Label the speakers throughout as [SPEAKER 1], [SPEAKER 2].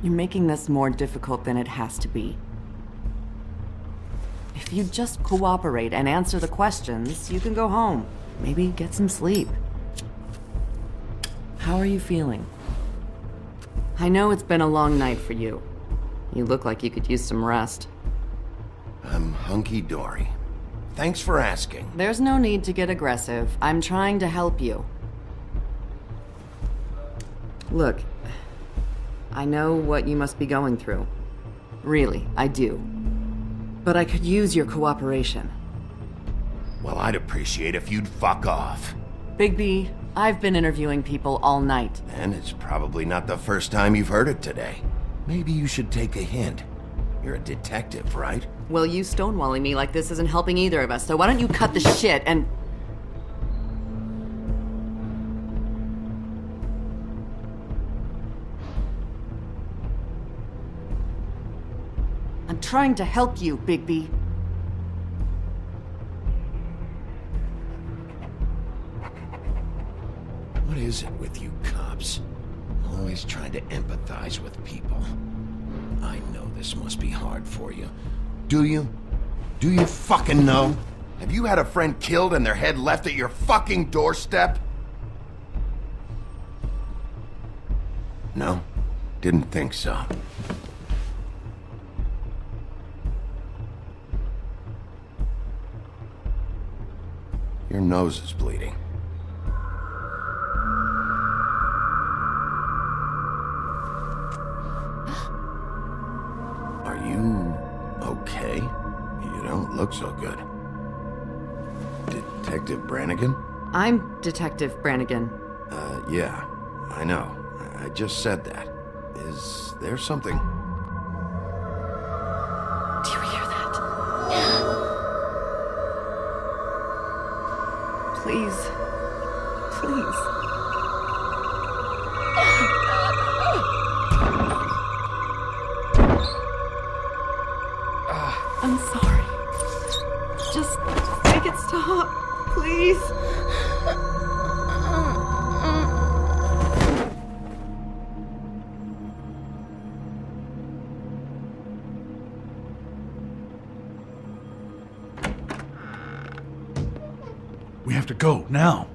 [SPEAKER 1] You're making this more difficult than it has to be. If you just cooperate and answer the questions, you can go home. Maybe get some sleep. How are you feeling? I know it's been a long night for you. You look like you could use some rest.
[SPEAKER 2] I'm hunky-dory. Thanks for asking.
[SPEAKER 1] There's no need to get aggressive. I'm trying to help you. Look, I know what you must be going through. Really, I do. But I could use your cooperation.
[SPEAKER 2] Well, I'd appreciate if you'd fuck off.
[SPEAKER 1] Bigby, I've been interviewing people all night.
[SPEAKER 2] And it's probably not the first time you've heard it today. Maybe you should take a hint. You're a detective, right?
[SPEAKER 1] Well, you stonewalling me like this isn't helping either of us, so why don't you cut the shit and... I'm trying to help you, Bigby.
[SPEAKER 2] What is it with you cops? Always trying to empathize with people. I know this must be hard for you. Do you? Do you fucking know? Have you had a friend killed and their head left at your fucking doorstep? No? Didn't think so. Your nose is bleeding. Are you okay? You don't look so good. Detective Brannigan?
[SPEAKER 1] I'm Detective Brannigan.
[SPEAKER 2] Yeah, I know. I just said that. Is there something?
[SPEAKER 1] Do you hear that? Please. Please. I'm sorry. Just make it stop, please.
[SPEAKER 3] We have to go, now.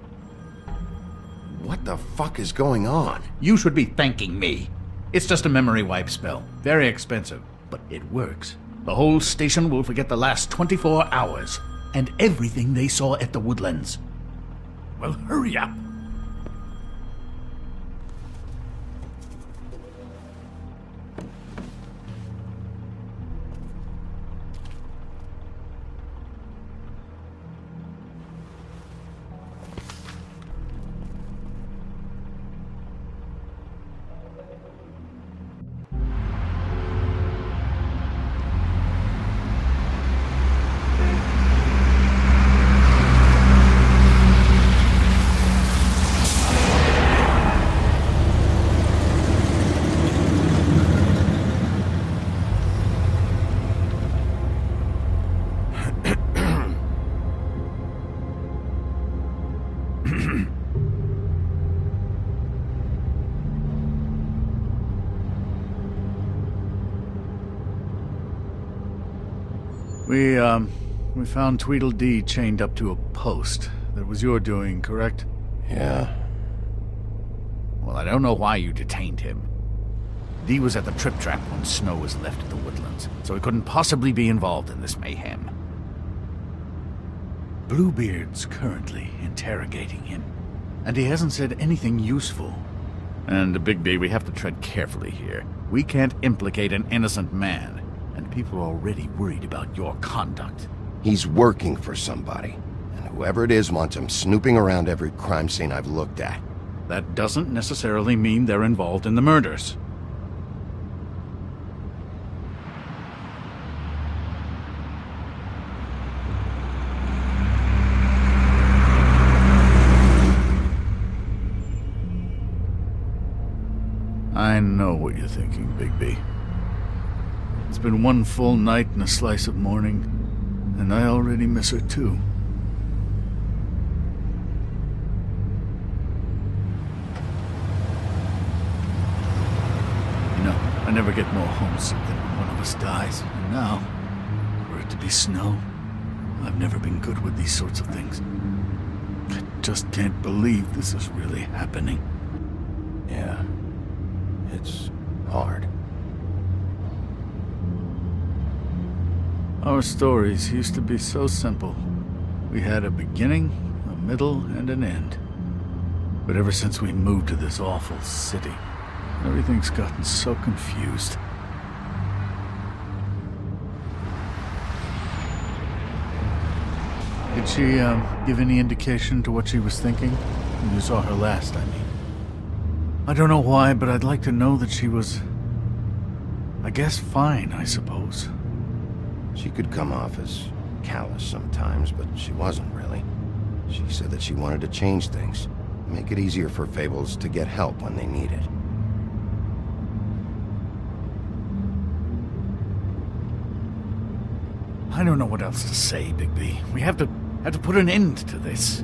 [SPEAKER 2] What the fuck is going on?
[SPEAKER 3] You should be thanking me. It's just a memory wipe spell. Very expensive, but it works. The whole station will forget the last 24 hours, and everything they saw at the Woodlands. Well, hurry up. We found Tweedledee chained up to a post. That was your doing, correct?
[SPEAKER 2] Yeah.
[SPEAKER 3] Well, I don't know why you detained him. Dee was at the Trip Trap when Snow was left at the Woodlands, so he couldn't possibly be involved in this mayhem. Bluebeard's currently interrogating him, and he hasn't said anything useful. And, Bigby, we have to tread carefully here. We can't implicate an innocent man, and people are already worried about your conduct.
[SPEAKER 2] He's working for somebody, and whoever it is wants him snooping around every crime scene I've looked at.
[SPEAKER 3] That doesn't necessarily mean they're involved in the murders. I know what you're thinking, Bigby. It's been one full night and a slice of morning, and I already miss her too. You know, I never get more homesick than when one of us dies. And now, for it to be snow, I've never been good with these sorts of things. I just can't believe this is really happening.
[SPEAKER 2] Yeah. It's hard.
[SPEAKER 3] Our stories used to be so simple. We had a beginning, a middle, and an end. But ever since we moved to this awful city, everything's gotten so confused. Did she, give any indication to what she was thinking? When you saw her last, I mean. I don't know why, but I'd like to know that she was... I guess fine, I suppose.
[SPEAKER 2] She could come off as callous sometimes, but she wasn't really. She said that she wanted to change things, make it easier for Fables to get help when they need it.
[SPEAKER 3] I don't know what else to say, Bigby. We have to put an end to this.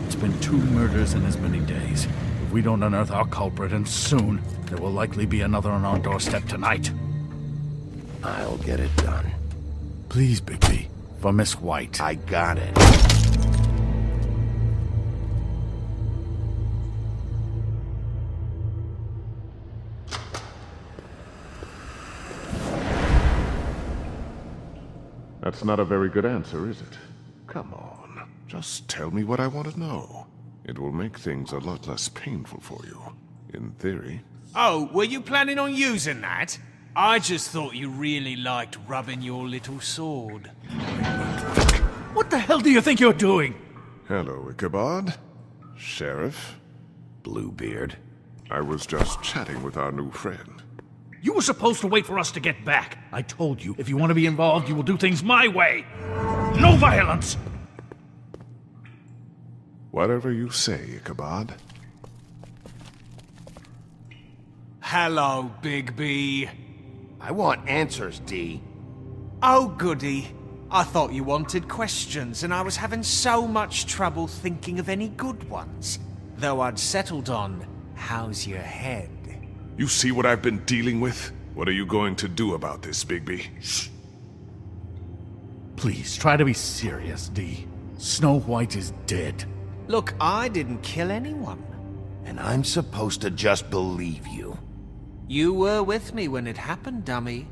[SPEAKER 3] It's been 2 murders in as many days. If we don't unearth our culprit, and soon, there will likely be another on our doorstep tonight.
[SPEAKER 2] I'll get it done.
[SPEAKER 3] Please, Bigby. For Miss White.
[SPEAKER 2] I got it.
[SPEAKER 4] That's not a very good answer, is it? Come on, just tell me what I want to know. It will make things a lot less painful for you, in theory.
[SPEAKER 5] Oh, were you planning on using that? I just thought you really liked rubbing your little sword.
[SPEAKER 3] What the hell do you think you're doing?
[SPEAKER 4] Hello, Ichabod. Sheriff.
[SPEAKER 2] Bluebeard.
[SPEAKER 4] I was just chatting with our new friend.
[SPEAKER 3] You were supposed to wait for us to get back. I told you, if you want to be involved, you will do things my way. No violence!
[SPEAKER 4] Whatever you say, Ichabod.
[SPEAKER 5] Hello, Bigby.
[SPEAKER 2] I want answers, D.
[SPEAKER 5] Oh, goody. I thought you wanted questions, and I was having so much trouble thinking of any good ones. Though I'd settled on, how's your head?
[SPEAKER 4] You see what I've been dealing with? What are you going to do about this, Bigby?
[SPEAKER 3] Shh. Please, try to be serious, D. Snow White is dead.
[SPEAKER 5] Look, I didn't kill anyone.
[SPEAKER 2] And I'm supposed to just believe you.
[SPEAKER 5] You were with me when it happened, dummy.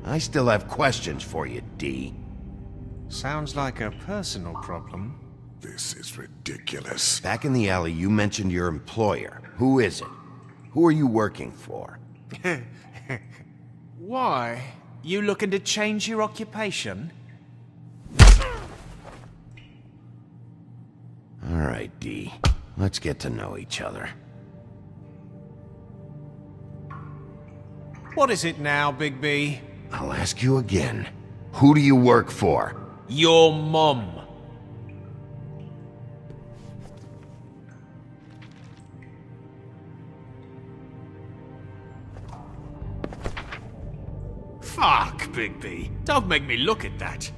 [SPEAKER 2] I still have questions for you, D.
[SPEAKER 5] Sounds like a personal problem.
[SPEAKER 4] This is ridiculous.
[SPEAKER 2] Back in the alley, you mentioned your employer. Who is it? Who are you working for?
[SPEAKER 5] Why? You looking to change your occupation?
[SPEAKER 2] All right, D. Let's get to know each other.
[SPEAKER 5] What is it now, Bigby?
[SPEAKER 2] I'll ask you again. Who do you work for?
[SPEAKER 5] Your mum. Fuck, Bigby. Don't make me look at that.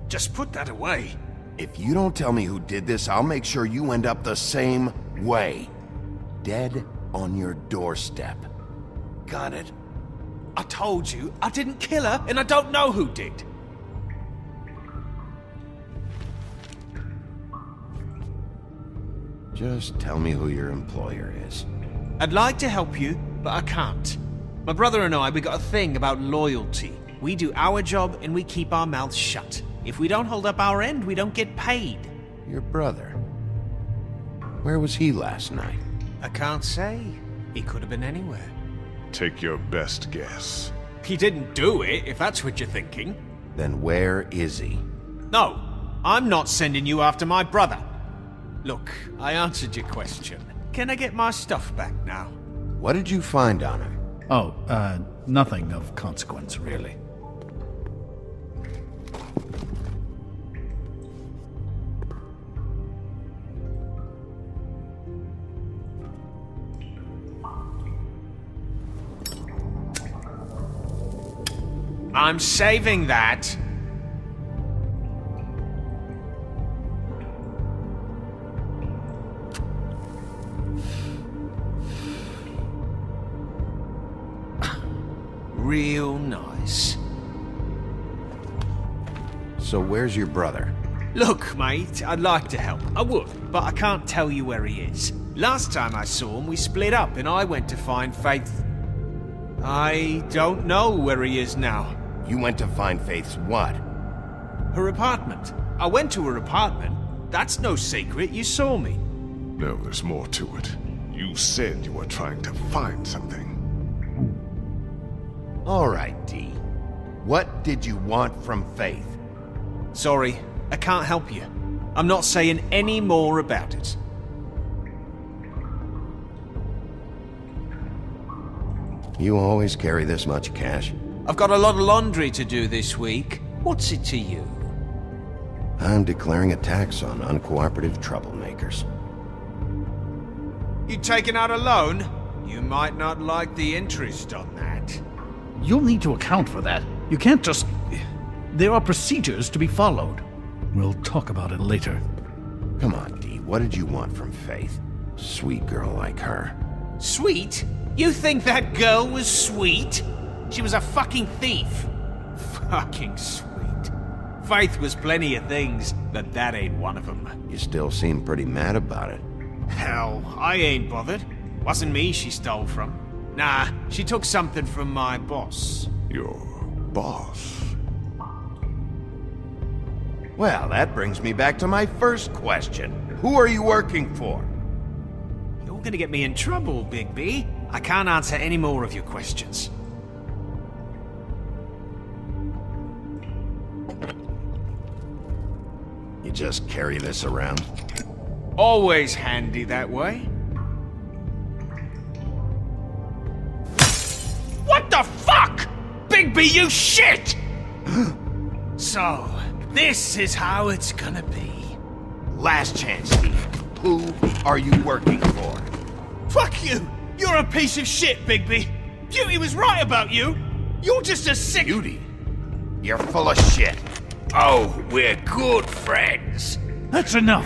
[SPEAKER 5] Just put that away.
[SPEAKER 2] If you don't tell me who did this, I'll make sure you end up the same way. Dead on your doorstep. Got it?
[SPEAKER 5] I told you, I didn't kill her, and I don't know who did.
[SPEAKER 2] Just tell me who your employer is.
[SPEAKER 5] I'd like to help you, but I can't. My brother and I, we got a thing about loyalty. We do our job and we keep our mouths shut. If we don't hold up our end, we don't get paid.
[SPEAKER 2] Your brother. Where was he last night?
[SPEAKER 5] I can't say. He could have been anywhere.
[SPEAKER 4] Take your best guess.
[SPEAKER 5] He didn't do it, if that's what you're thinking.
[SPEAKER 2] Then where is he?
[SPEAKER 5] No, I'm not sending you after my brother. Look, I answered your question. Can I get my stuff back now?
[SPEAKER 2] What did you find on him?
[SPEAKER 3] Oh, nothing of consequence, really.
[SPEAKER 5] I'm saving that. real nice.
[SPEAKER 2] So where's your brother?
[SPEAKER 5] Look, mate, I'd like to help. I would, but I can't tell you where he is. Last time I saw him, we split up and I went to find Faith. I don't know where he is now.
[SPEAKER 2] You went to find Faith's what?
[SPEAKER 5] Her apartment. I went to her apartment. That's no secret, you saw me.
[SPEAKER 4] No, there's more to it. You said you were trying to find something.
[SPEAKER 2] All right, D. What did you want from Faith?
[SPEAKER 5] Sorry, I can't help you. I'm not saying any more about it.
[SPEAKER 2] You always carry this much cash?
[SPEAKER 5] I've got a lot of laundry to do this week. What's it to you?
[SPEAKER 2] I'm declaring a tax on uncooperative troublemakers.
[SPEAKER 5] You taking out a loan? You might not like the interest on that.
[SPEAKER 3] You'll need to account for that. You can't just... There are procedures to be followed. We'll talk about it later.
[SPEAKER 2] Come on, D. What did you want from Faith? Sweet girl like her.
[SPEAKER 5] Sweet? You think that girl was sweet? She was a fucking thief. Fucking sweet. Faith was plenty of things, but that ain't one of them.
[SPEAKER 2] You still seem pretty mad about it.
[SPEAKER 5] Hell, I ain't bothered. Wasn't me she stole from. Nah, she took something from my boss.
[SPEAKER 4] Your boss?
[SPEAKER 2] Well, that brings me back to my first question. Who are you working for?
[SPEAKER 5] You're gonna get me in trouble, Bigby. I can't answer any more of your questions.
[SPEAKER 2] You just carry this around?
[SPEAKER 5] Always handy that way. What the fuck? Bigby, you shit! So, this is how it's gonna be.
[SPEAKER 2] Last chance, Steve. Who are you working for?
[SPEAKER 5] Fuck you! You're a piece of shit, Bigby! Beauty was right about you! You're just a sick—
[SPEAKER 2] Beauty? You're full of shit.
[SPEAKER 5] Oh, we're good friends.
[SPEAKER 3] That's enough!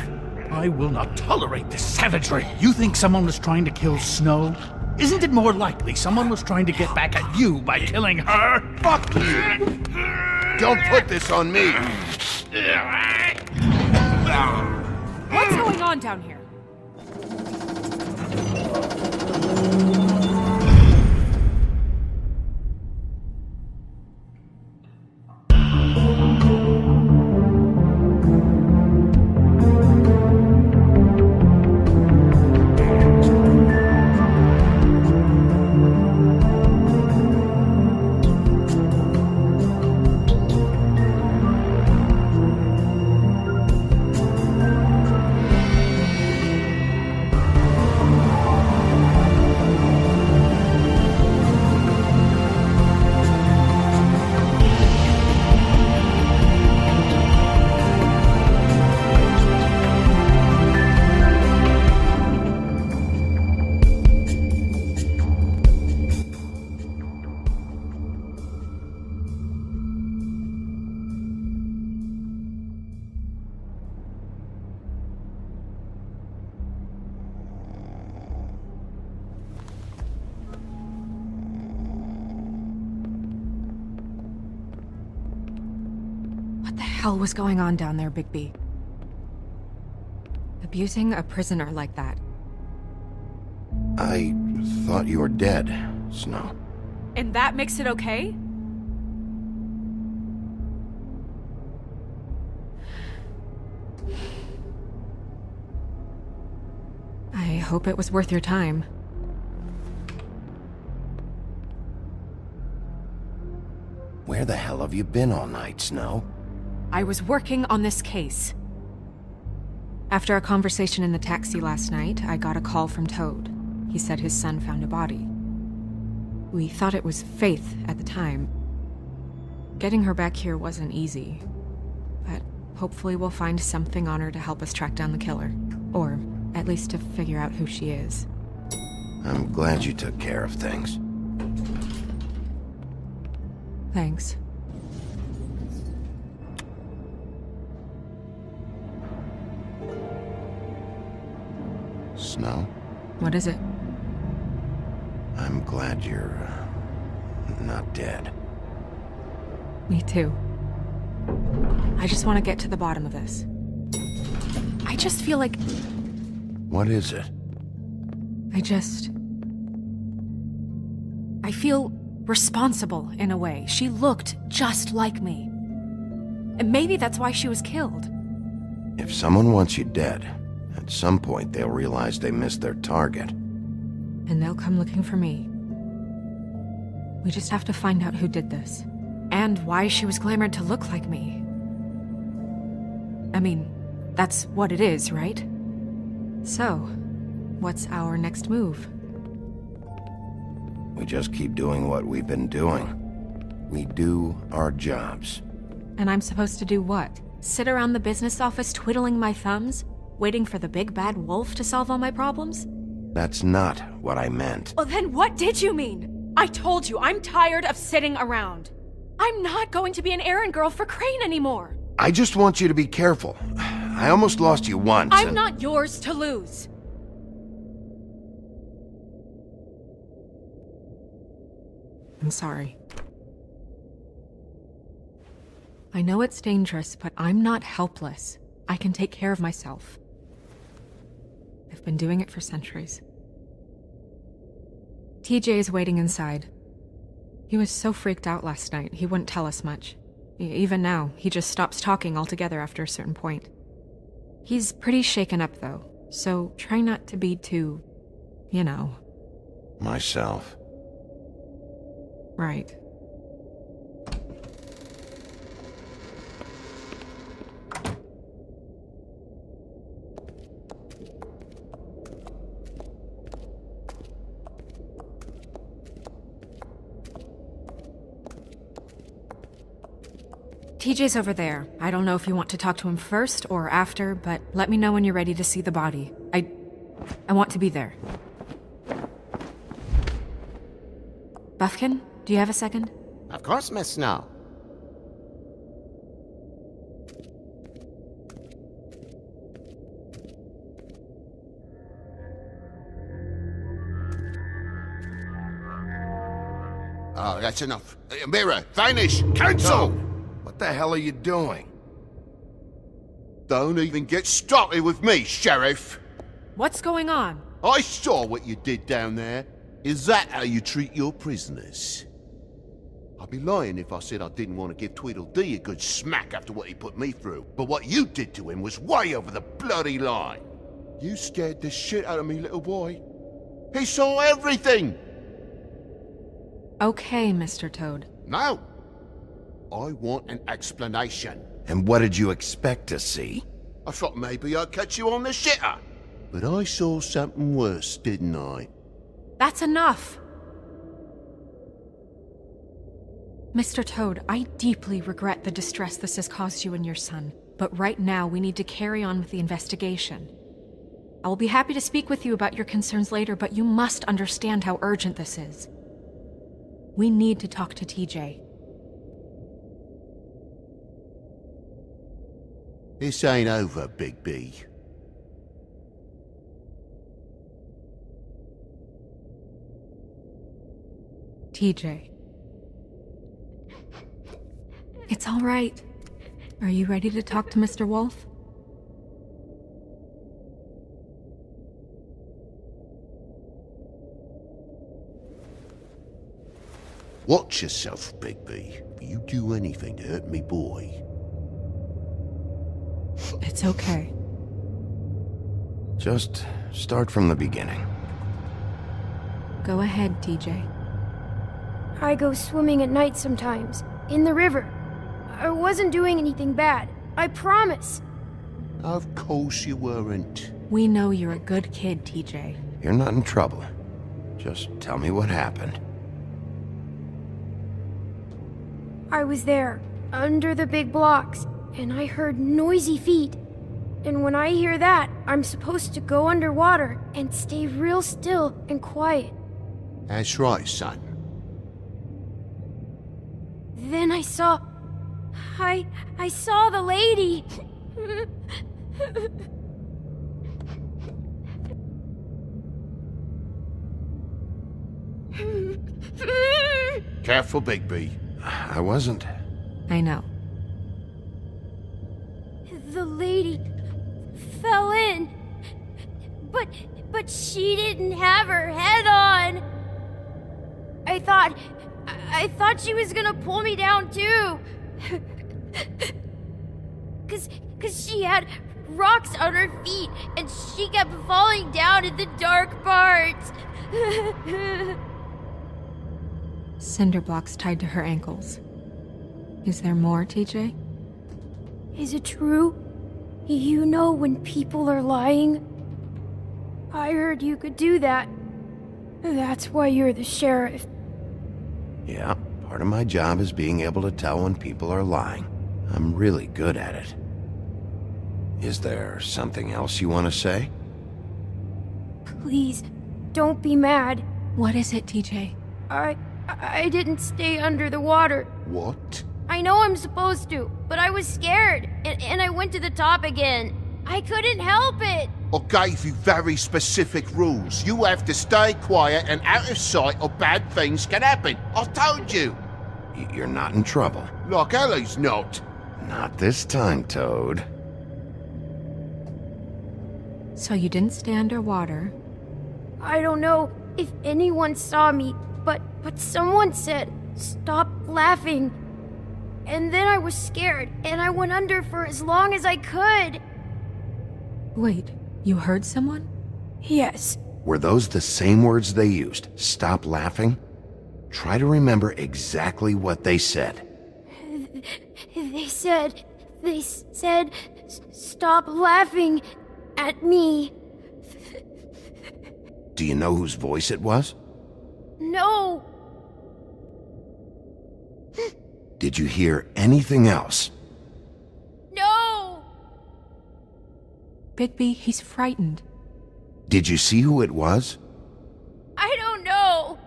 [SPEAKER 3] I will not tolerate this savagery. You think someone was trying to kill Snow? Isn't it more likely someone was trying to get back at you by killing her?
[SPEAKER 2] Fuck you! Don't put this on me!
[SPEAKER 6] What's going on down here? What the hell was going on down there, Bigby? Abusing a prisoner like that.
[SPEAKER 2] I thought you were dead, Snow.
[SPEAKER 6] And that makes it okay? I hope it was worth your time.
[SPEAKER 2] Where the hell have you been all night, Snow?
[SPEAKER 6] I was working on this case. After our conversation in the taxi last night, I got a call from Toad. He said his son found a body. We thought it was Faith at the time. Getting her back here wasn't easy, but hopefully we'll find something on her to help us track down the killer. Or at least to figure out who she is.
[SPEAKER 2] I'm glad you took care of things.
[SPEAKER 6] Thanks.
[SPEAKER 2] Snow?
[SPEAKER 6] What is it?
[SPEAKER 2] I'm glad you're not dead.
[SPEAKER 6] Me too. I just want to get to the bottom of this. I just feel like
[SPEAKER 2] What is it?
[SPEAKER 6] I feel responsible in a way. She looked just like me. And maybe that's why she was killed.
[SPEAKER 2] If someone wants you dead, at some point they'll realize they missed their target.
[SPEAKER 6] And they'll come looking for me. We just have to find out who did this. And why she was glamored to look like me. I mean, that's what it is, right? So, what's our next move?
[SPEAKER 2] We just keep doing what we've been doing. We do our jobs.
[SPEAKER 6] And I'm supposed to do what? Sit around the business office twiddling my thumbs? Waiting for the big bad wolf to solve all my problems?
[SPEAKER 2] That's not what I meant.
[SPEAKER 6] Well, then what did you mean? I told you, I'm tired of sitting around. I'm not going to be an errand girl for Crane anymore.
[SPEAKER 2] I just want you to be careful. I almost lost you once.
[SPEAKER 6] I'm not yours to lose. I'm sorry. I know it's dangerous, but I'm not helpless. I can take care of myself. I've been doing it for centuries. TJ is waiting inside. He was so freaked out last night, he wouldn't tell us much. Even now, he just stops talking altogether after a certain point. He's pretty shaken up, though, so try not to be too,
[SPEAKER 2] Myself.
[SPEAKER 6] Right. TJ's over there. I don't know if you want to talk to him first or after, but let me know when you're ready to see the body. I want to be there. Buffkin, do you have a second?
[SPEAKER 7] Of course, Miss Snow.
[SPEAKER 8] Oh, that's enough. Mirror, vanish, cancel!
[SPEAKER 2] What the hell are you doing?
[SPEAKER 8] Don't even get started with me, Sheriff.
[SPEAKER 6] What's going on?
[SPEAKER 8] I saw what you did down there. Is that how you treat your prisoners? I'd be lying if I said I didn't want to give Tweedledee a good smack after what he put me through. But what you did to him was way over the bloody line. You scared the shit out of me, little boy. He saw everything!
[SPEAKER 6] Okay, Mr. Toad.
[SPEAKER 8] Now, I want an explanation.
[SPEAKER 2] And what did you expect to see?
[SPEAKER 8] I thought maybe I'd catch you on the shitter. But I saw something worse, didn't I?
[SPEAKER 6] That's enough! Mr. Toad, I deeply regret the distress this has caused you and your son, but right now we need to carry on with the investigation. I will be happy to speak with you about your concerns later, but you must understand how urgent this is. We need to talk to TJ.
[SPEAKER 8] This ain't over, Big B.
[SPEAKER 6] TJ. It's all right. Are you ready to talk to Mr. Wolf?
[SPEAKER 8] Watch yourself, Big B. If you do anything to hurt me, boy.
[SPEAKER 6] It's okay.
[SPEAKER 2] Just start from the beginning.
[SPEAKER 6] Go ahead, TJ.
[SPEAKER 9] I go swimming at night sometimes, in the river. I wasn't doing anything bad, I promise.
[SPEAKER 8] Of course you weren't.
[SPEAKER 6] We know you're a good kid, TJ.
[SPEAKER 2] You're not in trouble. Just tell me what happened.
[SPEAKER 9] I was there, under the big blocks, and I heard noisy feet. And when I hear that, I'm supposed to go underwater and stay real still and quiet.
[SPEAKER 8] That's right, son.
[SPEAKER 9] Then I saw the lady.
[SPEAKER 8] Careful, Bigby.
[SPEAKER 2] I wasn't.
[SPEAKER 6] I know.
[SPEAKER 9] The lady fell in. But she didn't have her head on. I thought she was gonna pull me down too. Cause she had rocks on her feet and she kept falling down in the dark parts.
[SPEAKER 6] Cinder blocks tied to her ankles. Is there more, TJ?
[SPEAKER 9] Is it true? You know when people are lying? I heard you could do that. That's why you're the sheriff.
[SPEAKER 2] Yeah, part of my job is being able to tell when people are lying. I'm really good at it. Is there something else you want to say?
[SPEAKER 9] Please, don't be mad.
[SPEAKER 6] What is it, TJ?
[SPEAKER 9] I didn't stay under the water.
[SPEAKER 8] What?
[SPEAKER 9] I know I'm supposed to, but I was scared, and I went to the top again. I couldn't help it.
[SPEAKER 8] I gave you very specific rules. You have to stay quiet and out of sight or bad things can happen. I told you.
[SPEAKER 2] You're not in trouble.
[SPEAKER 8] Like Ellie's not.
[SPEAKER 2] Not this time, Toad.
[SPEAKER 6] So you didn't stay underwater.
[SPEAKER 9] I don't know if anyone saw me, but someone said, "Stop laughing." And then I was scared, and I went under for as long as I could.
[SPEAKER 6] Wait, you heard someone?
[SPEAKER 9] Yes.
[SPEAKER 2] Were those the same words they used? Stop laughing? Try to remember exactly what they said.
[SPEAKER 9] They said, "Stop laughing at me."
[SPEAKER 2] Do you know whose voice it was?
[SPEAKER 9] No.
[SPEAKER 2] Did you hear anything else?
[SPEAKER 9] No.
[SPEAKER 6] Bigby, he's frightened.
[SPEAKER 2] Did you see who it was?
[SPEAKER 9] I don't know.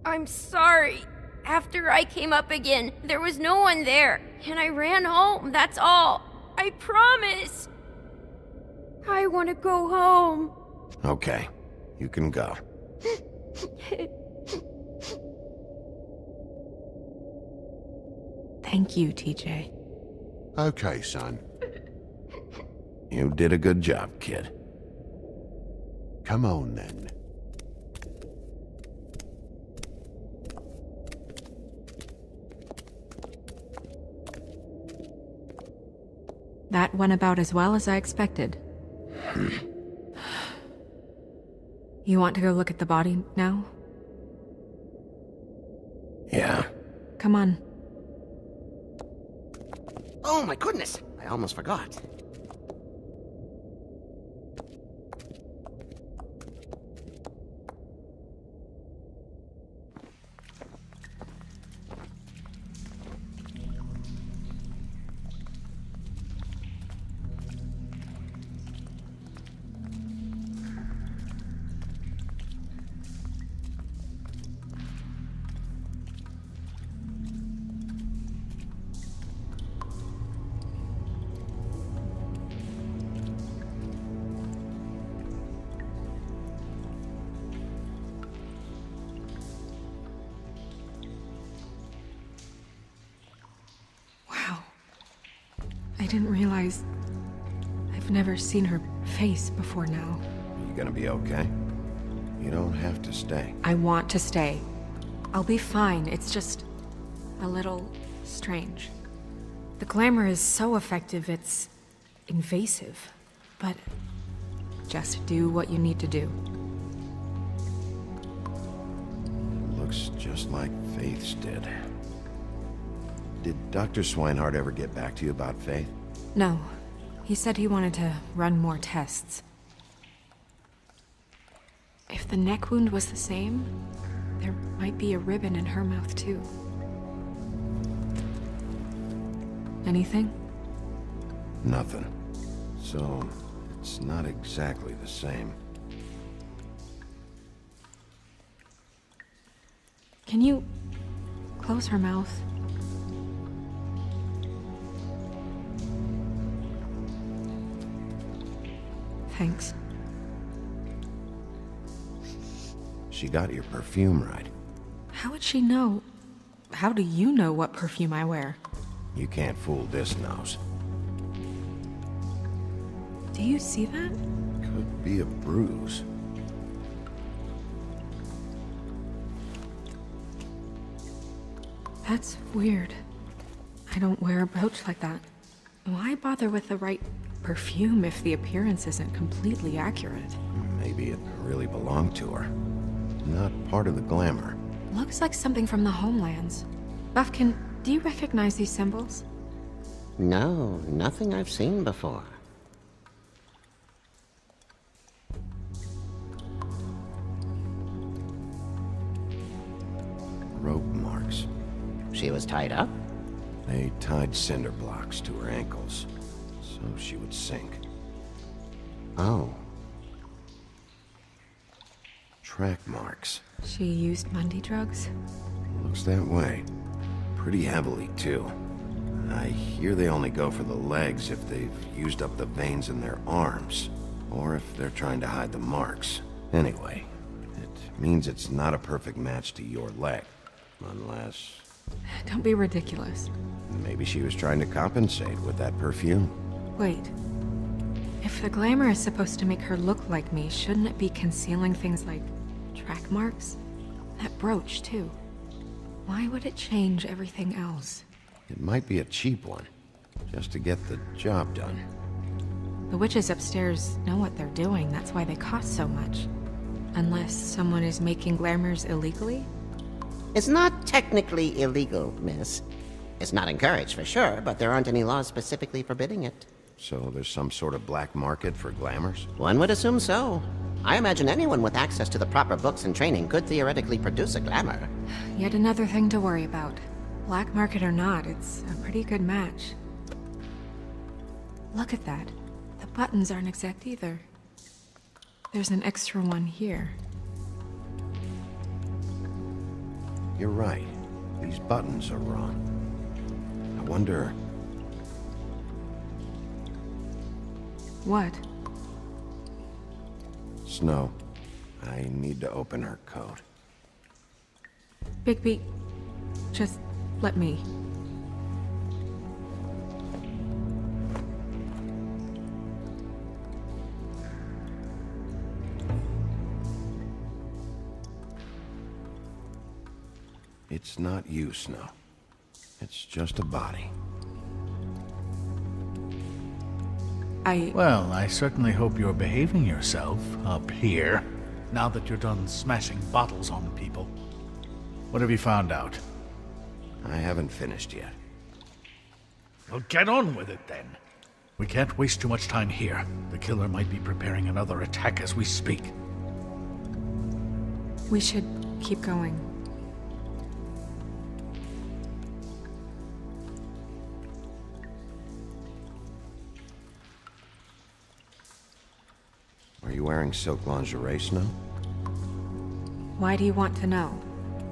[SPEAKER 9] I'm sorry. After I came up again, there was no one there, and I ran home, that's all. I promise. I want to go home.
[SPEAKER 2] Okay, you can go.
[SPEAKER 6] Thank you, TJ.
[SPEAKER 8] Okay, son.
[SPEAKER 2] You did a good job, kid.
[SPEAKER 8] Come on, then.
[SPEAKER 6] That went about as well as I expected. You want to go look at the body now?
[SPEAKER 2] Yeah.
[SPEAKER 6] Come on.
[SPEAKER 7] Oh my goodness, I almost forgot.
[SPEAKER 6] I didn't realize... I've never seen her face before now.
[SPEAKER 2] You gonna be okay? You don't have to stay.
[SPEAKER 6] I want to stay. I'll be fine, it's just... a little... strange. The glamour is so effective, it's... invasive. But... just do what you need to do.
[SPEAKER 2] Looks just like Faith's did. Did Dr. Swinehart ever get back to you about Faith?
[SPEAKER 6] No. He said he wanted to run more tests. If the neck wound was the same, there might be a ribbon in her mouth too. Anything?
[SPEAKER 2] Nothing. So, it's not exactly the same.
[SPEAKER 6] Can you close her mouth? Thanks.
[SPEAKER 2] She got your perfume right.
[SPEAKER 6] How would she know? How do you know what perfume I wear?
[SPEAKER 2] You can't fool this nose.
[SPEAKER 6] Do you see that?
[SPEAKER 2] Could be a bruise.
[SPEAKER 6] That's weird. I don't wear a brooch like that. Why bother with the right perfume if the appearance isn't completely accurate?
[SPEAKER 2] Maybe it really belonged to her. Not part of the glamour.
[SPEAKER 6] Looks like something from the homelands. Buffkin, do you recognize these symbols?
[SPEAKER 7] No, nothing I've seen before.
[SPEAKER 2] Rope marks.
[SPEAKER 7] She was tied up?
[SPEAKER 2] They tied cinder blocks to her ankles, so she would sink.
[SPEAKER 7] Oh.
[SPEAKER 2] Track marks.
[SPEAKER 6] She used Mundy drugs?
[SPEAKER 2] Looks that way. Pretty heavily, too. I hear they only go for the legs if they've used up the veins in their arms, or if they're trying to hide the marks. Anyway, it means it's not a perfect match to your leg, unless...
[SPEAKER 6] Don't be ridiculous.
[SPEAKER 2] Maybe she was trying to compensate with that perfume.
[SPEAKER 6] Wait. If the glamour is supposed to make her look like me, shouldn't it be concealing things like track marks? That brooch, too. Why would it change everything else?
[SPEAKER 2] It might be a cheap one, just to get the job done.
[SPEAKER 6] The witches upstairs know what they're doing, that's why they cost so much. Unless someone is making glamours illegally?
[SPEAKER 7] It's not technically illegal, miss. It's not encouraged for sure, but there aren't any laws specifically forbidding it.
[SPEAKER 2] So there's some sort of black market for glamours?
[SPEAKER 7] One would assume so. I imagine anyone with access to the proper books and training could theoretically produce a glamour.
[SPEAKER 6] Yet another thing to worry about. Black market or not, it's a pretty good match. Look at that. The buttons aren't exact either. There's an extra one here.
[SPEAKER 2] You're right. These buttons are wrong. I wonder...
[SPEAKER 6] What?
[SPEAKER 2] Snow, I need to open her coat.
[SPEAKER 6] Bigby, just let me.
[SPEAKER 2] It's not you, Snow. It's just a body.
[SPEAKER 3] Well, I certainly hope you're behaving yourself up here, now that you're done smashing bottles on people. What have you found out?
[SPEAKER 2] I haven't finished yet.
[SPEAKER 3] Well, get on with it then. We can't waste too much time here. The killer might be preparing another attack as we speak.
[SPEAKER 6] We should keep going.
[SPEAKER 2] Are you wearing silk lingerie, Snow?
[SPEAKER 6] Why do you want to know?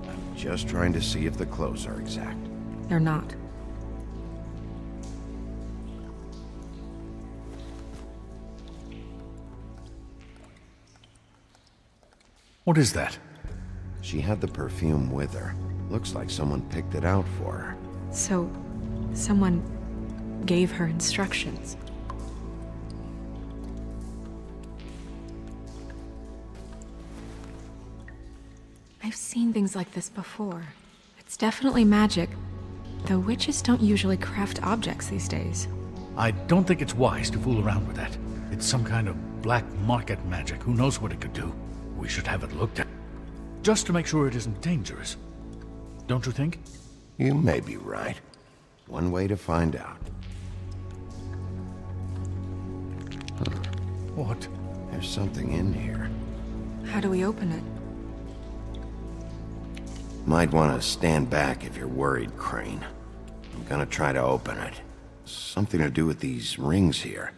[SPEAKER 2] I'm just trying to see if the clothes are exact.
[SPEAKER 6] They're not.
[SPEAKER 3] What is that?
[SPEAKER 2] She had the perfume with her. Looks like someone picked it out for her.
[SPEAKER 6] So, someone gave her instructions. I've seen things like this before. It's definitely magic, though witches don't usually craft objects these days.
[SPEAKER 3] I don't think it's wise to fool around with that. It's some kind of black market magic. Who knows what it could do? We should have it looked at. Just to make sure it isn't dangerous. Don't you think?
[SPEAKER 2] You may be right. One way to find out.
[SPEAKER 3] What?
[SPEAKER 2] There's something in here.
[SPEAKER 6] How do we open it?
[SPEAKER 2] Might want to stand back if you're worried, Crane. I'm gonna try to open it. Something to do with these rings here.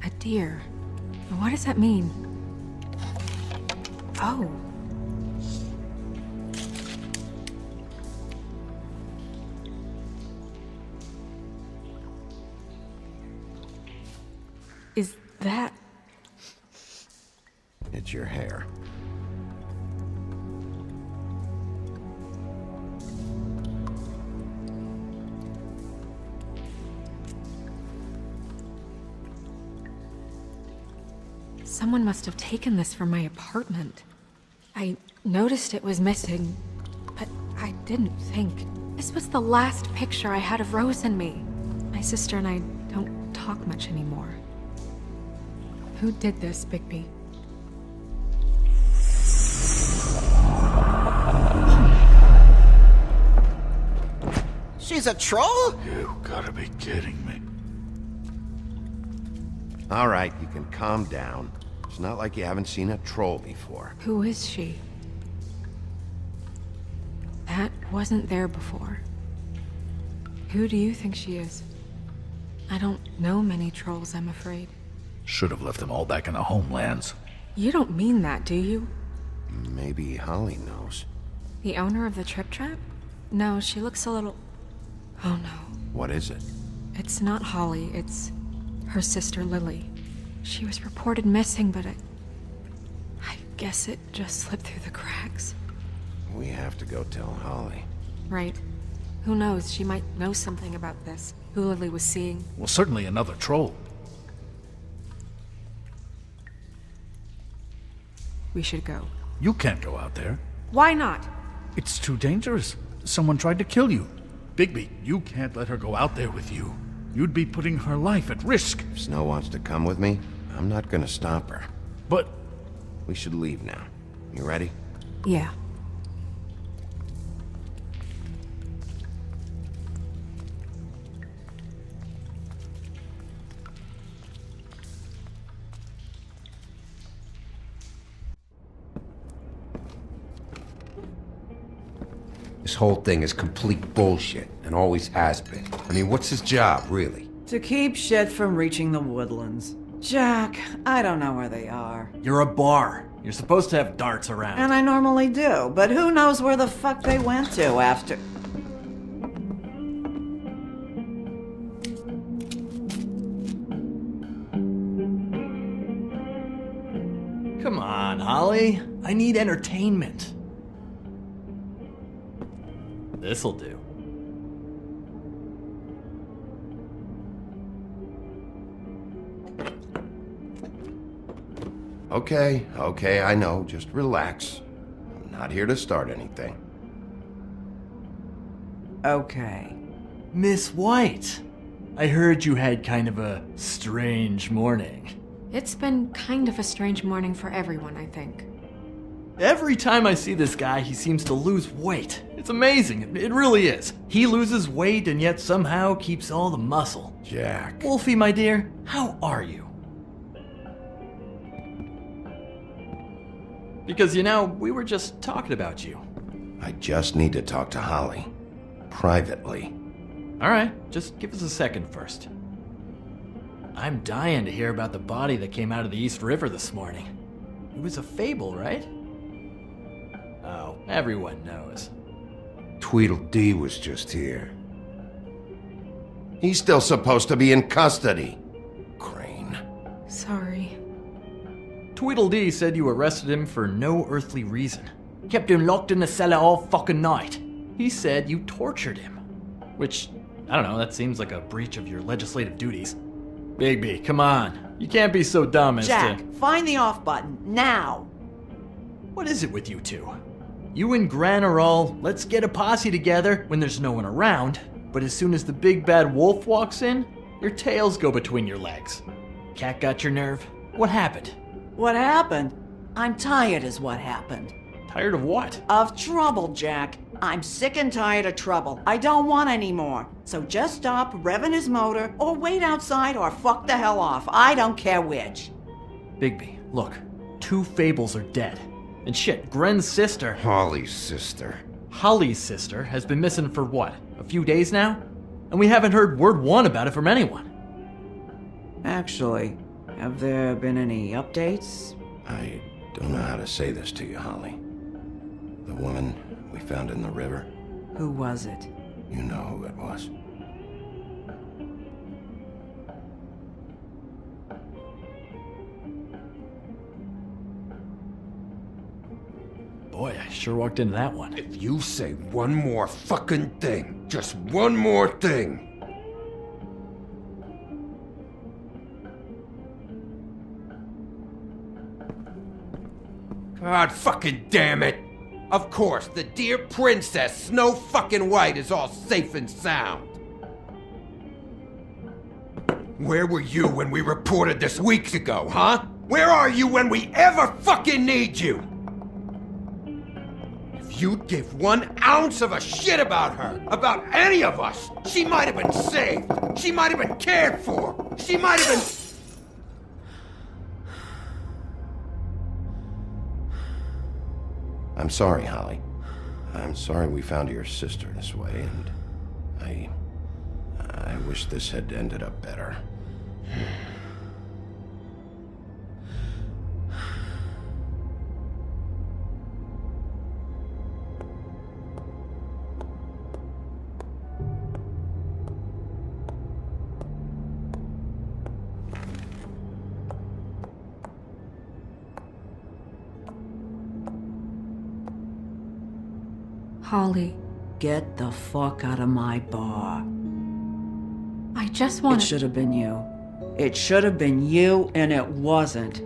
[SPEAKER 6] A deer. What does that mean? Oh. Is that...
[SPEAKER 2] It's your hair.
[SPEAKER 6] Someone must have taken this from my apartment. I noticed it was missing, but I didn't think. This was the last picture I had of Rose and me. My sister and I don't talk much anymore. Who did this, Bigby?
[SPEAKER 7] She's a troll?
[SPEAKER 3] You gotta be kidding me.
[SPEAKER 2] All right, you can calm down. It's not like you haven't seen a troll before.
[SPEAKER 6] Who is she? That wasn't there before. Who do you think she is? I don't know many trolls, I'm afraid.
[SPEAKER 3] Should have left them all back in the homelands.
[SPEAKER 6] You don't mean that, do you?
[SPEAKER 2] Maybe Holly knows.
[SPEAKER 6] The owner of the Trip Trap? No, she looks a little... Oh no.
[SPEAKER 2] What is it?
[SPEAKER 6] It's not Holly, it's her sister Lily. She was reported missing, but I guess it just slipped through the cracks.
[SPEAKER 2] We have to go tell Holly.
[SPEAKER 6] Right. Who knows, she might know something about this. Who Lily was seeing.
[SPEAKER 3] Well, certainly another troll.
[SPEAKER 6] We should go.
[SPEAKER 3] You can't go out there.
[SPEAKER 6] Why not?
[SPEAKER 3] It's too dangerous. Someone tried to kill you. Bigby, you can't let her go out there with you. You'd be putting her life at risk.
[SPEAKER 2] If Snow wants to come with me, I'm not gonna stop her.
[SPEAKER 3] But...
[SPEAKER 2] We should leave now. You ready?
[SPEAKER 6] Yeah.
[SPEAKER 10] This whole thing is complete bullshit, and always has been. I mean, what's his job, really?
[SPEAKER 11] To keep shit from reaching the woodlands. Jack, I don't know where they are.
[SPEAKER 12] You're a bar. You're supposed to have darts around.
[SPEAKER 11] And I normally do, but who knows where the fuck they went to after...
[SPEAKER 12] Come on, Holly. I need entertainment. This'll do.
[SPEAKER 2] Okay, I know. Just relax. I'm not here to start anything.
[SPEAKER 11] Okay.
[SPEAKER 12] Miss White, I heard you had kind of a strange morning.
[SPEAKER 6] It's been kind of a strange morning for everyone, I think.
[SPEAKER 12] Every time I see this guy, he seems to lose weight. It's amazing. It really is. He loses weight and yet somehow keeps all the muscle.
[SPEAKER 2] Jack.
[SPEAKER 12] Wolfie, my dear, how are you? Because, you know, we were just talking about you.
[SPEAKER 2] I just need to talk to Holly. Privately.
[SPEAKER 12] All right, just give us a second first. I'm dying to hear about the body that came out of the East River this morning. It was a fable, right? Oh, everyone knows.
[SPEAKER 10] Tweedledee was just here.
[SPEAKER 2] He's still supposed to be in custody. Crane.
[SPEAKER 6] Sorry.
[SPEAKER 12] Tweedledee said you arrested him for no earthly reason. Kept him locked in the cellar all fucking night. He said you tortured him. Which, I don't know, that seems like a breach of your legislative duties. Bigby, come on. You can't be so dumb as
[SPEAKER 11] Jack,
[SPEAKER 12] to...
[SPEAKER 11] find the off button, now!
[SPEAKER 12] What is it with you two? You and Gran are all, let's get a posse together when there's no one around, but as soon as the big bad wolf walks in, your tails go between your legs. Cat got your nerve? What happened?
[SPEAKER 11] What happened? I'm tired is what happened.
[SPEAKER 12] Tired of what?
[SPEAKER 11] Of trouble, Jack. I'm sick and tired of trouble. I don't want any more. So just stop revving his motor, or wait outside, or fuck the hell off. I don't care which.
[SPEAKER 12] Bigby, look. 2 Fables are dead. And shit, Gren's sister...
[SPEAKER 10] Holly's sister.
[SPEAKER 12] Holly's sister has been missing for what? A few days now? And we haven't heard word one about it from anyone.
[SPEAKER 11] Actually, Have there been any updates?
[SPEAKER 2] I don't know how to say this to you, Holly. The woman we found in the river,
[SPEAKER 11] Who was it?
[SPEAKER 2] you know who it was.
[SPEAKER 12] Boy, I sure walked into that one.
[SPEAKER 10] If you say one more fucking thing, just one more thing. God fucking damn it! Of course, the dear Princess Snow fucking White is all safe and sound. Where were you when we reported this weeks ago, huh? Where are you when we ever fucking need you? If you'd give 1 ounce of a shit about her, about any of us, she might have been saved. She might have been cared for. She might have been...
[SPEAKER 2] I'm sorry, Holly. I'm sorry we found your sister this way, and I wish this had ended up better.
[SPEAKER 6] Holly,
[SPEAKER 11] Get the fuck out of my bar.
[SPEAKER 6] I just
[SPEAKER 11] It
[SPEAKER 6] want
[SPEAKER 11] should have been you. It should have been you, and it wasn't.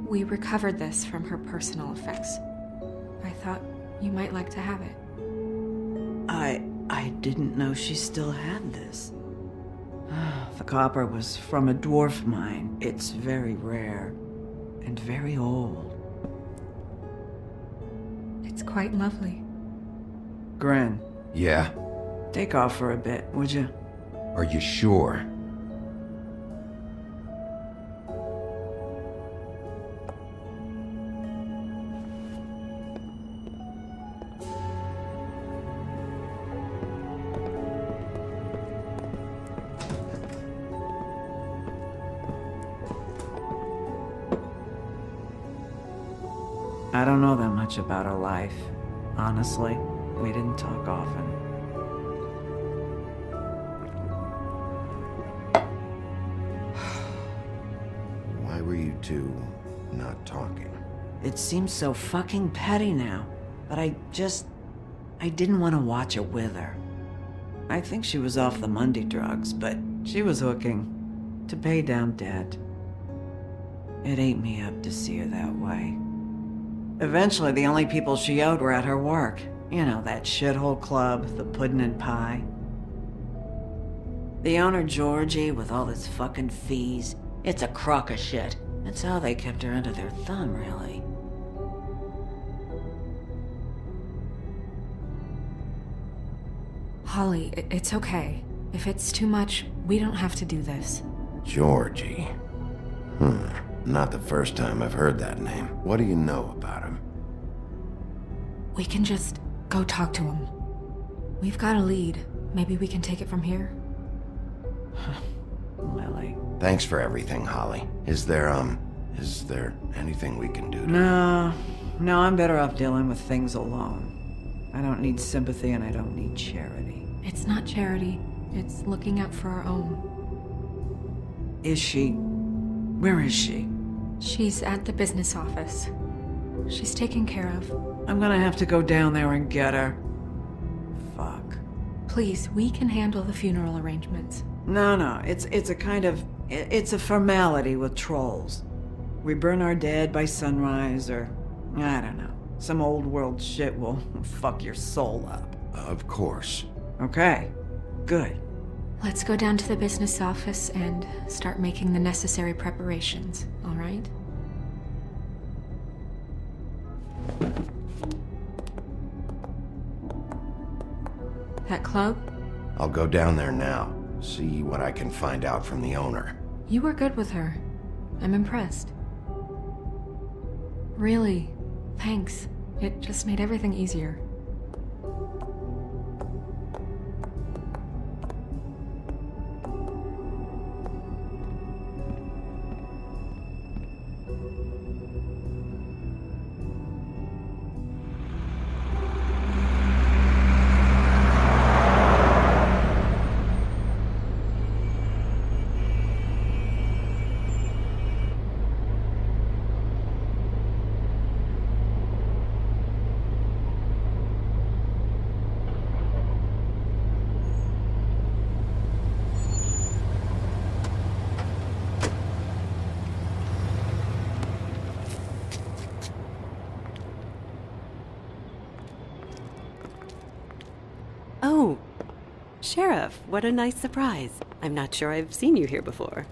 [SPEAKER 6] We recovered this from her personal effects. I thought you might like to have it.
[SPEAKER 11] I didn't know she still had this. The copper was from a dwarf mine. It's very rare and very old.
[SPEAKER 6] It's quite lovely.
[SPEAKER 11] Gren,
[SPEAKER 10] Yeah?
[SPEAKER 11] take off for a bit, would you?
[SPEAKER 10] Are you sure?
[SPEAKER 11] I don't know that much about her life. Honestly, we didn't talk often.
[SPEAKER 2] Why were you two not talking?
[SPEAKER 11] It seems so fucking petty now, but I didn't want to watch it with her. I think she was off the Monday drugs, but she was hooking to pay down debt. It ate me up to see her that way. Eventually, the only people she owed were at her work. You know, that shithole club, the Puddin' and Pie. The owner, Georgie, with all his fucking fees. It's a crock of shit. That's how they kept her under their thumb, really.
[SPEAKER 6] Holly, it's okay. If it's too much, we don't have to do this.
[SPEAKER 2] Georgie. Not the first time I've heard that name. What do you know about him?
[SPEAKER 6] We can just go talk to him. We've got a lead. Maybe we can take it from here?
[SPEAKER 11] Lily.
[SPEAKER 2] Thanks for everything, Holly. Is there anything we can do to...
[SPEAKER 11] No, I'm better off dealing with things alone. I don't need sympathy and I don't need charity.
[SPEAKER 6] It's not charity. It's looking out for our own.
[SPEAKER 11] Is she? Where is she?
[SPEAKER 6] She's at the business office. She's taken care of.
[SPEAKER 11] I'm gonna have to go down there and get her. Fuck.
[SPEAKER 6] Please, we can handle the funeral arrangements.
[SPEAKER 11] No, it's a formality with trolls. We burn our dead by sunrise, or, I don't know, some old world shit will fuck your soul up.
[SPEAKER 2] Of course.
[SPEAKER 11] Okay, good.
[SPEAKER 6] Let's go down to the business office and start making the necessary preparations, all right? That club?
[SPEAKER 2] I'll go down there now. See what I can find out from the owner.
[SPEAKER 6] You were good with her. I'm impressed. Really, thanks. It just made everything easier.
[SPEAKER 13] Oh, Sheriff, what a nice surprise. I'm not sure I've seen you here before.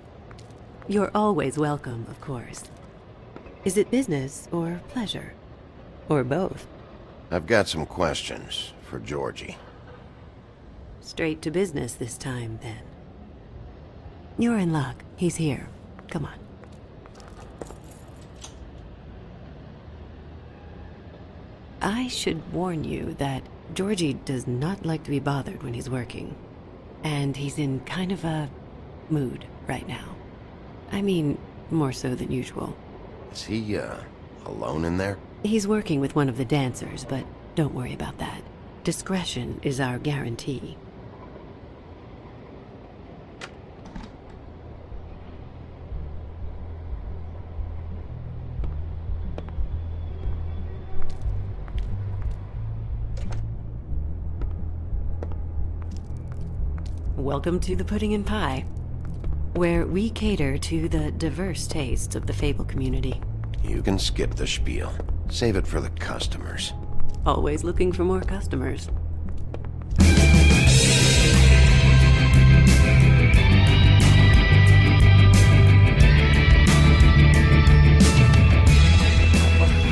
[SPEAKER 13] You're always welcome, of course. Is it business or pleasure? Or both?
[SPEAKER 2] I've got some questions for Georgie.
[SPEAKER 13] Straight to business this time, then. You're in luck. He's here. Come on. I should warn you that Georgie does not like to be bothered when he's working. And he's in kind of a mood right now. I mean, more so than usual.
[SPEAKER 2] Is he, alone in there?
[SPEAKER 13] He's working with one of the dancers, but don't worry about that. Discretion is our guarantee. Welcome to the Pudding and Pie, where we cater to the diverse tastes of the Fable community.
[SPEAKER 2] You can skip the spiel. Save it for the customers.
[SPEAKER 13] Always looking for more customers.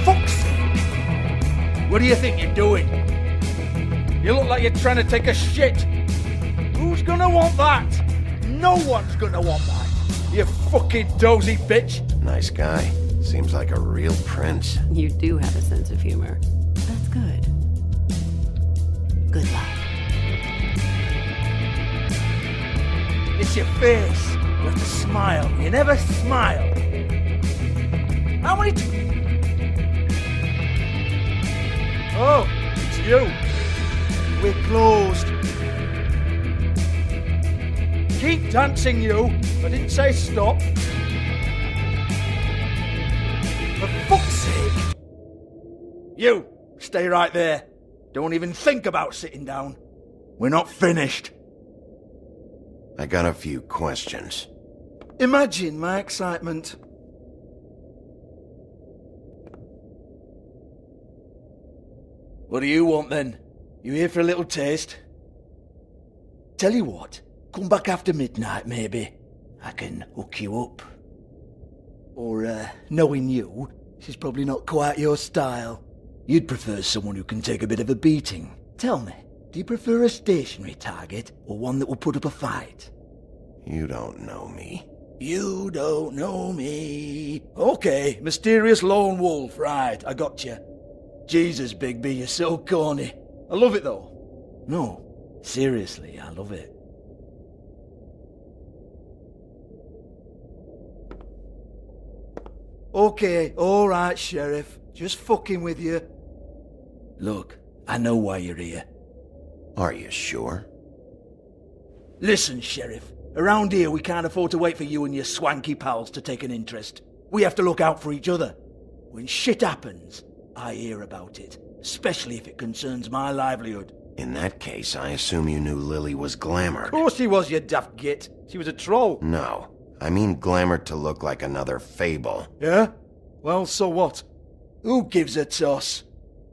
[SPEAKER 14] Fuck's sake! What do you think you're doing? You look like you're trying to take a shit. Who's gonna want that? No one's gonna want that. You fucking dozy bitch.
[SPEAKER 2] Nice guy. Seems like a real prince.
[SPEAKER 13] You do have a sense of humor. That's good. Good luck.
[SPEAKER 14] It's your face. You have to smile. You never smile. How many Oh, it's you. We're closed. Keep dancing, you. I didn't say stop. For fuck's sake! You, stay right there. Don't even think about sitting down. We're not finished.
[SPEAKER 2] I got a few questions.
[SPEAKER 14] Imagine my excitement. What do you want then? You here for a little taste? Tell you what, come back after midnight maybe. I can hook you up. Or, knowing you, she's probably not quite your style. You'd prefer someone who can take a bit of a beating. Tell me, do you prefer a stationary target or one that will put up a fight?
[SPEAKER 2] You don't know me.
[SPEAKER 14] You don't know me. Okay, mysterious lone wolf, right, I got you. Jesus, Bigby, you're so corny. I love it though. No, seriously, I love it. Okay, alright, Sheriff. Just fucking with you. Look, I know why you're here.
[SPEAKER 2] Are you sure?
[SPEAKER 14] Listen, Sheriff. Around here, we can't afford to wait for you and your swanky pals to take an interest. We have to look out for each other. When shit happens, I hear about it. Especially if it concerns my livelihood.
[SPEAKER 2] In that case, I assume you knew Lily was glamored.
[SPEAKER 14] Of course she was, you daft git. She was a troll.
[SPEAKER 2] No. I mean glamored to look like another Fable.
[SPEAKER 14] Yeah? Well, so what? Who gives a toss?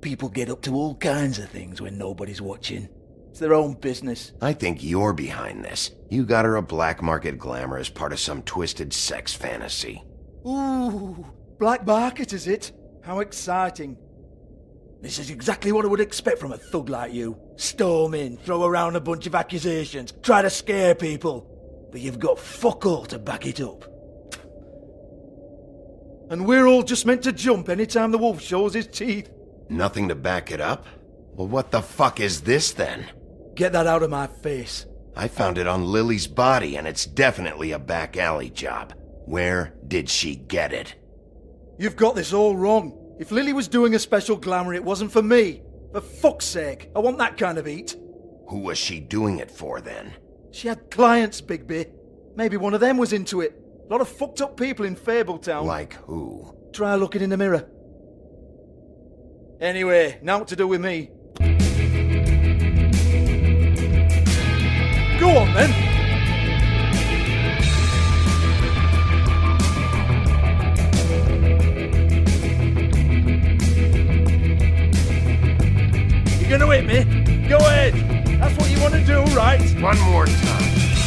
[SPEAKER 14] People get up to all kinds of things when nobody's watching. It's their own business.
[SPEAKER 2] I think you're behind this. You got her a black market glamour as part of some twisted sex fantasy.
[SPEAKER 14] Ooh, black market is it? How exciting. This is exactly what I would expect from a thug like you. Storm in, throw around a bunch of accusations, try to scare people. But you've got fuck all to back it up. And we're all just meant to jump anytime the wolf shows his teeth.
[SPEAKER 2] Nothing to back it up? Well, what the fuck is this then?
[SPEAKER 14] Get that out of my face.
[SPEAKER 2] I found it on Lily's body, and it's definitely a back alley job. Where did she get it?
[SPEAKER 14] You've got this all wrong. If Lily was doing a special glamour, it wasn't for me. For fuck's sake, I want that kind of eat.
[SPEAKER 2] Who was she doing it for, then?
[SPEAKER 14] She had clients, Bigby. Maybe one of them was into it. A lot of fucked up people in Fabletown.
[SPEAKER 2] Like who?
[SPEAKER 14] Try looking in the mirror. Anyway, now what to do with me. Go on, then. You gonna hit me? Go ahead. That's what you want to do, right?
[SPEAKER 2] One more time.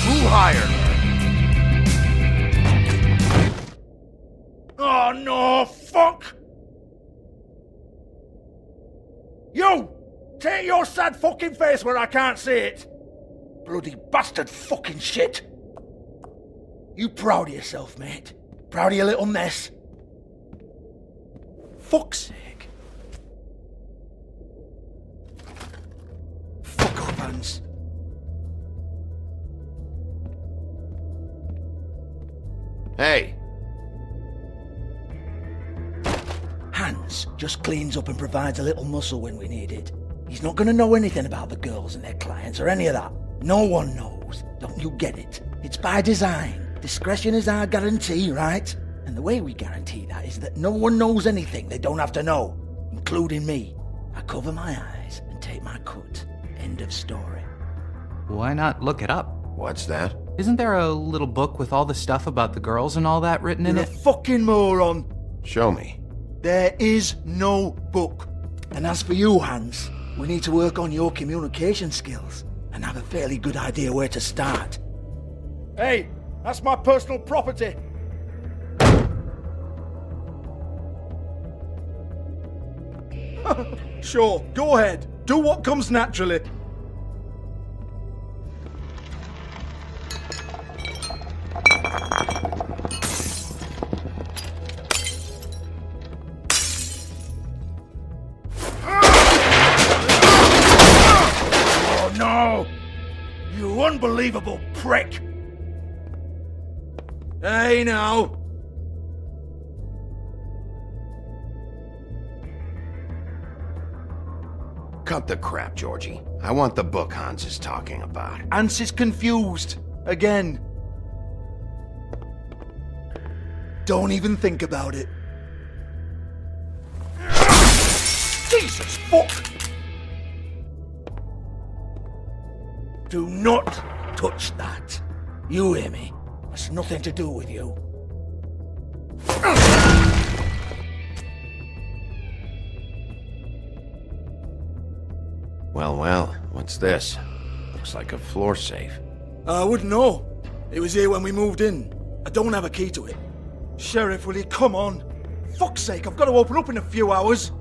[SPEAKER 2] Who hired her?
[SPEAKER 14] Oh, no, fuck! You! Take your sad fucking face where I can't see it! Bloody bastard fucking shit! You proud of yourself, mate? Proud of your little mess? Fuck's sake. Fuck off, Hans.
[SPEAKER 2] Hey!
[SPEAKER 14] Hans just cleans up and provides a little muscle when we need it. He's not gonna know anything about the girls and their clients or any of that. No one knows. Don't you get it? It's by design. Discretion is our guarantee, right? And the way we guarantee that is that no one knows anything they don't have to know, including me. I cover my eyes and take my cut. End of story.
[SPEAKER 15] Why not look it up?
[SPEAKER 2] What's that?
[SPEAKER 15] Isn't there a little book with all the stuff about the girls and all that written in
[SPEAKER 14] You're
[SPEAKER 15] it?
[SPEAKER 14] a fucking moron.
[SPEAKER 2] Show me.
[SPEAKER 14] There is no book. And as for you, Hans, we need to work on your communication skills and have a fairly good idea where to start. Hey, that's my personal property. Sure, go ahead. Do what comes naturally. Oh no! You unbelievable prick! Hey now!
[SPEAKER 2] Cut the crap, Georgie. I want the book Hans is talking about.
[SPEAKER 14] Hans is confused. Again. Don't even think about it. Jesus fuck! Do not touch that. You hear me? It's nothing to do with you.
[SPEAKER 2] Well, well, what's this? Looks like a floor safe.
[SPEAKER 14] I wouldn't know. It was here when we moved in. I don't have a key to it. Sheriff, will you come on? Fuck's sake, I've got to open up in a few hours.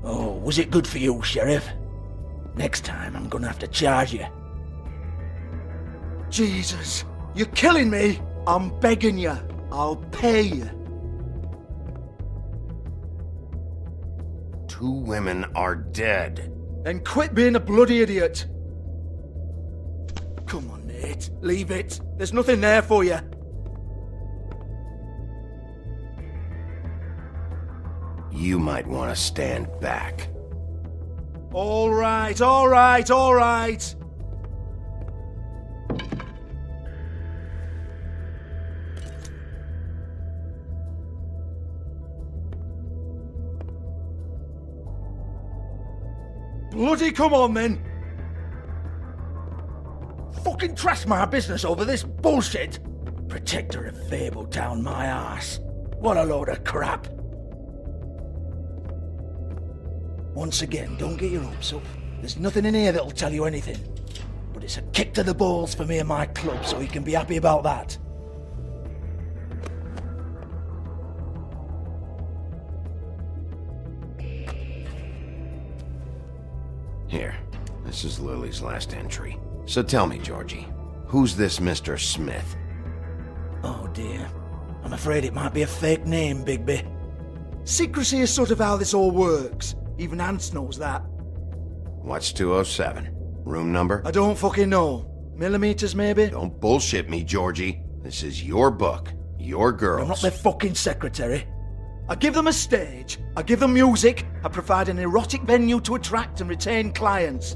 [SPEAKER 14] Oh, was it good for you, Sheriff? Next time I'm gonna have to charge you. Jesus, you're killing me. I'm begging you. I'll pay you.
[SPEAKER 2] 2 women are dead.
[SPEAKER 14] And quit being a bloody idiot. Come on, mate. Leave it. There's nothing there for you.
[SPEAKER 2] You might want to stand back.
[SPEAKER 14] All right, all right, all right. Bloody come on, then. Fucking trash my business over this bullshit. Protector of Fabletown, my ass. What a load of crap. Once again, don't get your hopes up. There's nothing in here that'll tell you anything. But it's a kick to the balls for me and my club, so you can be happy about that.
[SPEAKER 2] Here, this is Lily's last entry. So tell me, Georgie, Who's this Mr. Smith?
[SPEAKER 14] Oh dear. I'm afraid it might be a fake name, Bigby. Secrecy is sort of how this all works. Even Ants knows that.
[SPEAKER 2] What's 207? Room number?
[SPEAKER 14] I don't fucking know. Millimeters, maybe?
[SPEAKER 2] Don't bullshit me, Georgie. This is your book. Your girls.
[SPEAKER 14] I'm not their fucking secretary. I give them a stage, I give them music, I provide an erotic venue to attract and retain clients.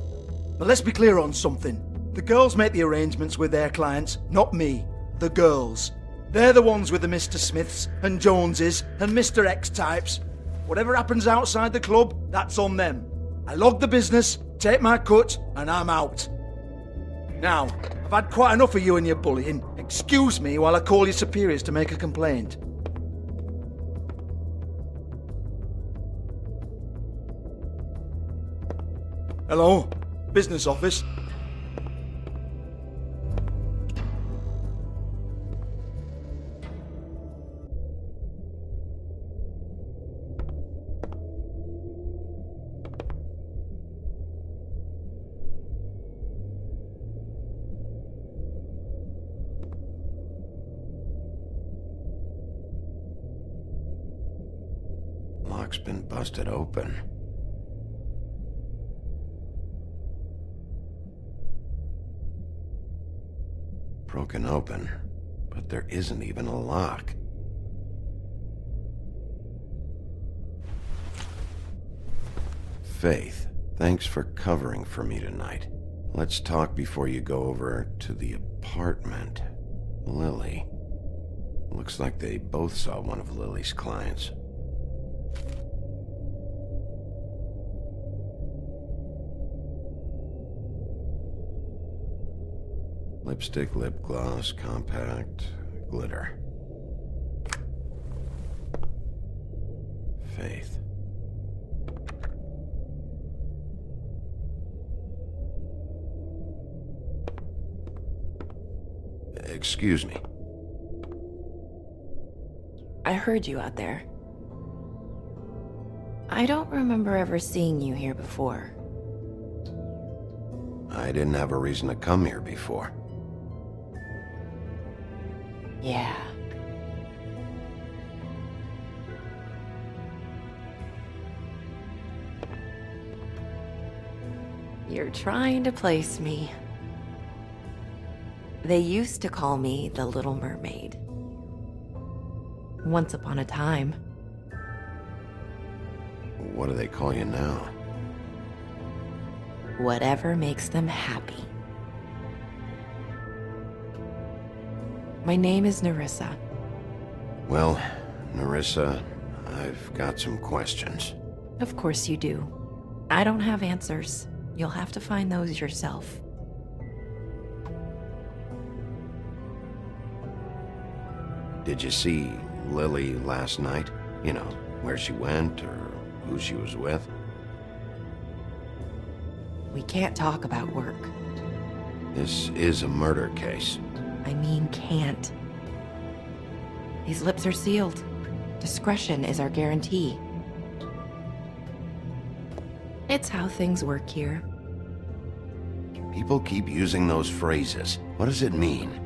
[SPEAKER 14] But let's be clear on something. The girls make the arrangements with their clients, not me. The girls. They're the ones with the Mr. Smiths and Joneses and Mr. X types. Whatever happens outside the club, that's on them. I log the business, take my cut, and I'm out. Now, I've had quite enough of you and your bullying. Excuse me while I call your superiors to make a complaint. Hello? Business office?
[SPEAKER 2] Lock's been busted open. Broken open, but there isn't even a lock. Faith, thanks for covering for me tonight. Let's talk before you go over to the apartment. Lily. Looks like they both saw one of Lily's clients. Lipstick, lip gloss, compact, glitter. Faith. Excuse me.
[SPEAKER 16] I heard you out there. I don't remember ever seeing you here before.
[SPEAKER 2] I didn't have a reason to come here before.
[SPEAKER 16] Yeah. You're trying to place me. They used to call me the Little Mermaid. Once upon a time.
[SPEAKER 2] What do they call you now?
[SPEAKER 16] Whatever makes them happy. My name is Nerissa.
[SPEAKER 2] Well, Nerissa, I've got some questions.
[SPEAKER 16] Of course you do. I don't have answers. You'll have to find those yourself.
[SPEAKER 2] Did you see Lily last night? You know, where she went or who she was with?
[SPEAKER 16] We can't talk about work.
[SPEAKER 2] This is a murder case.
[SPEAKER 16] I mean can't. These lips are sealed. Discretion is our guarantee. It's how things work here.
[SPEAKER 2] People keep using those phrases. What does it mean?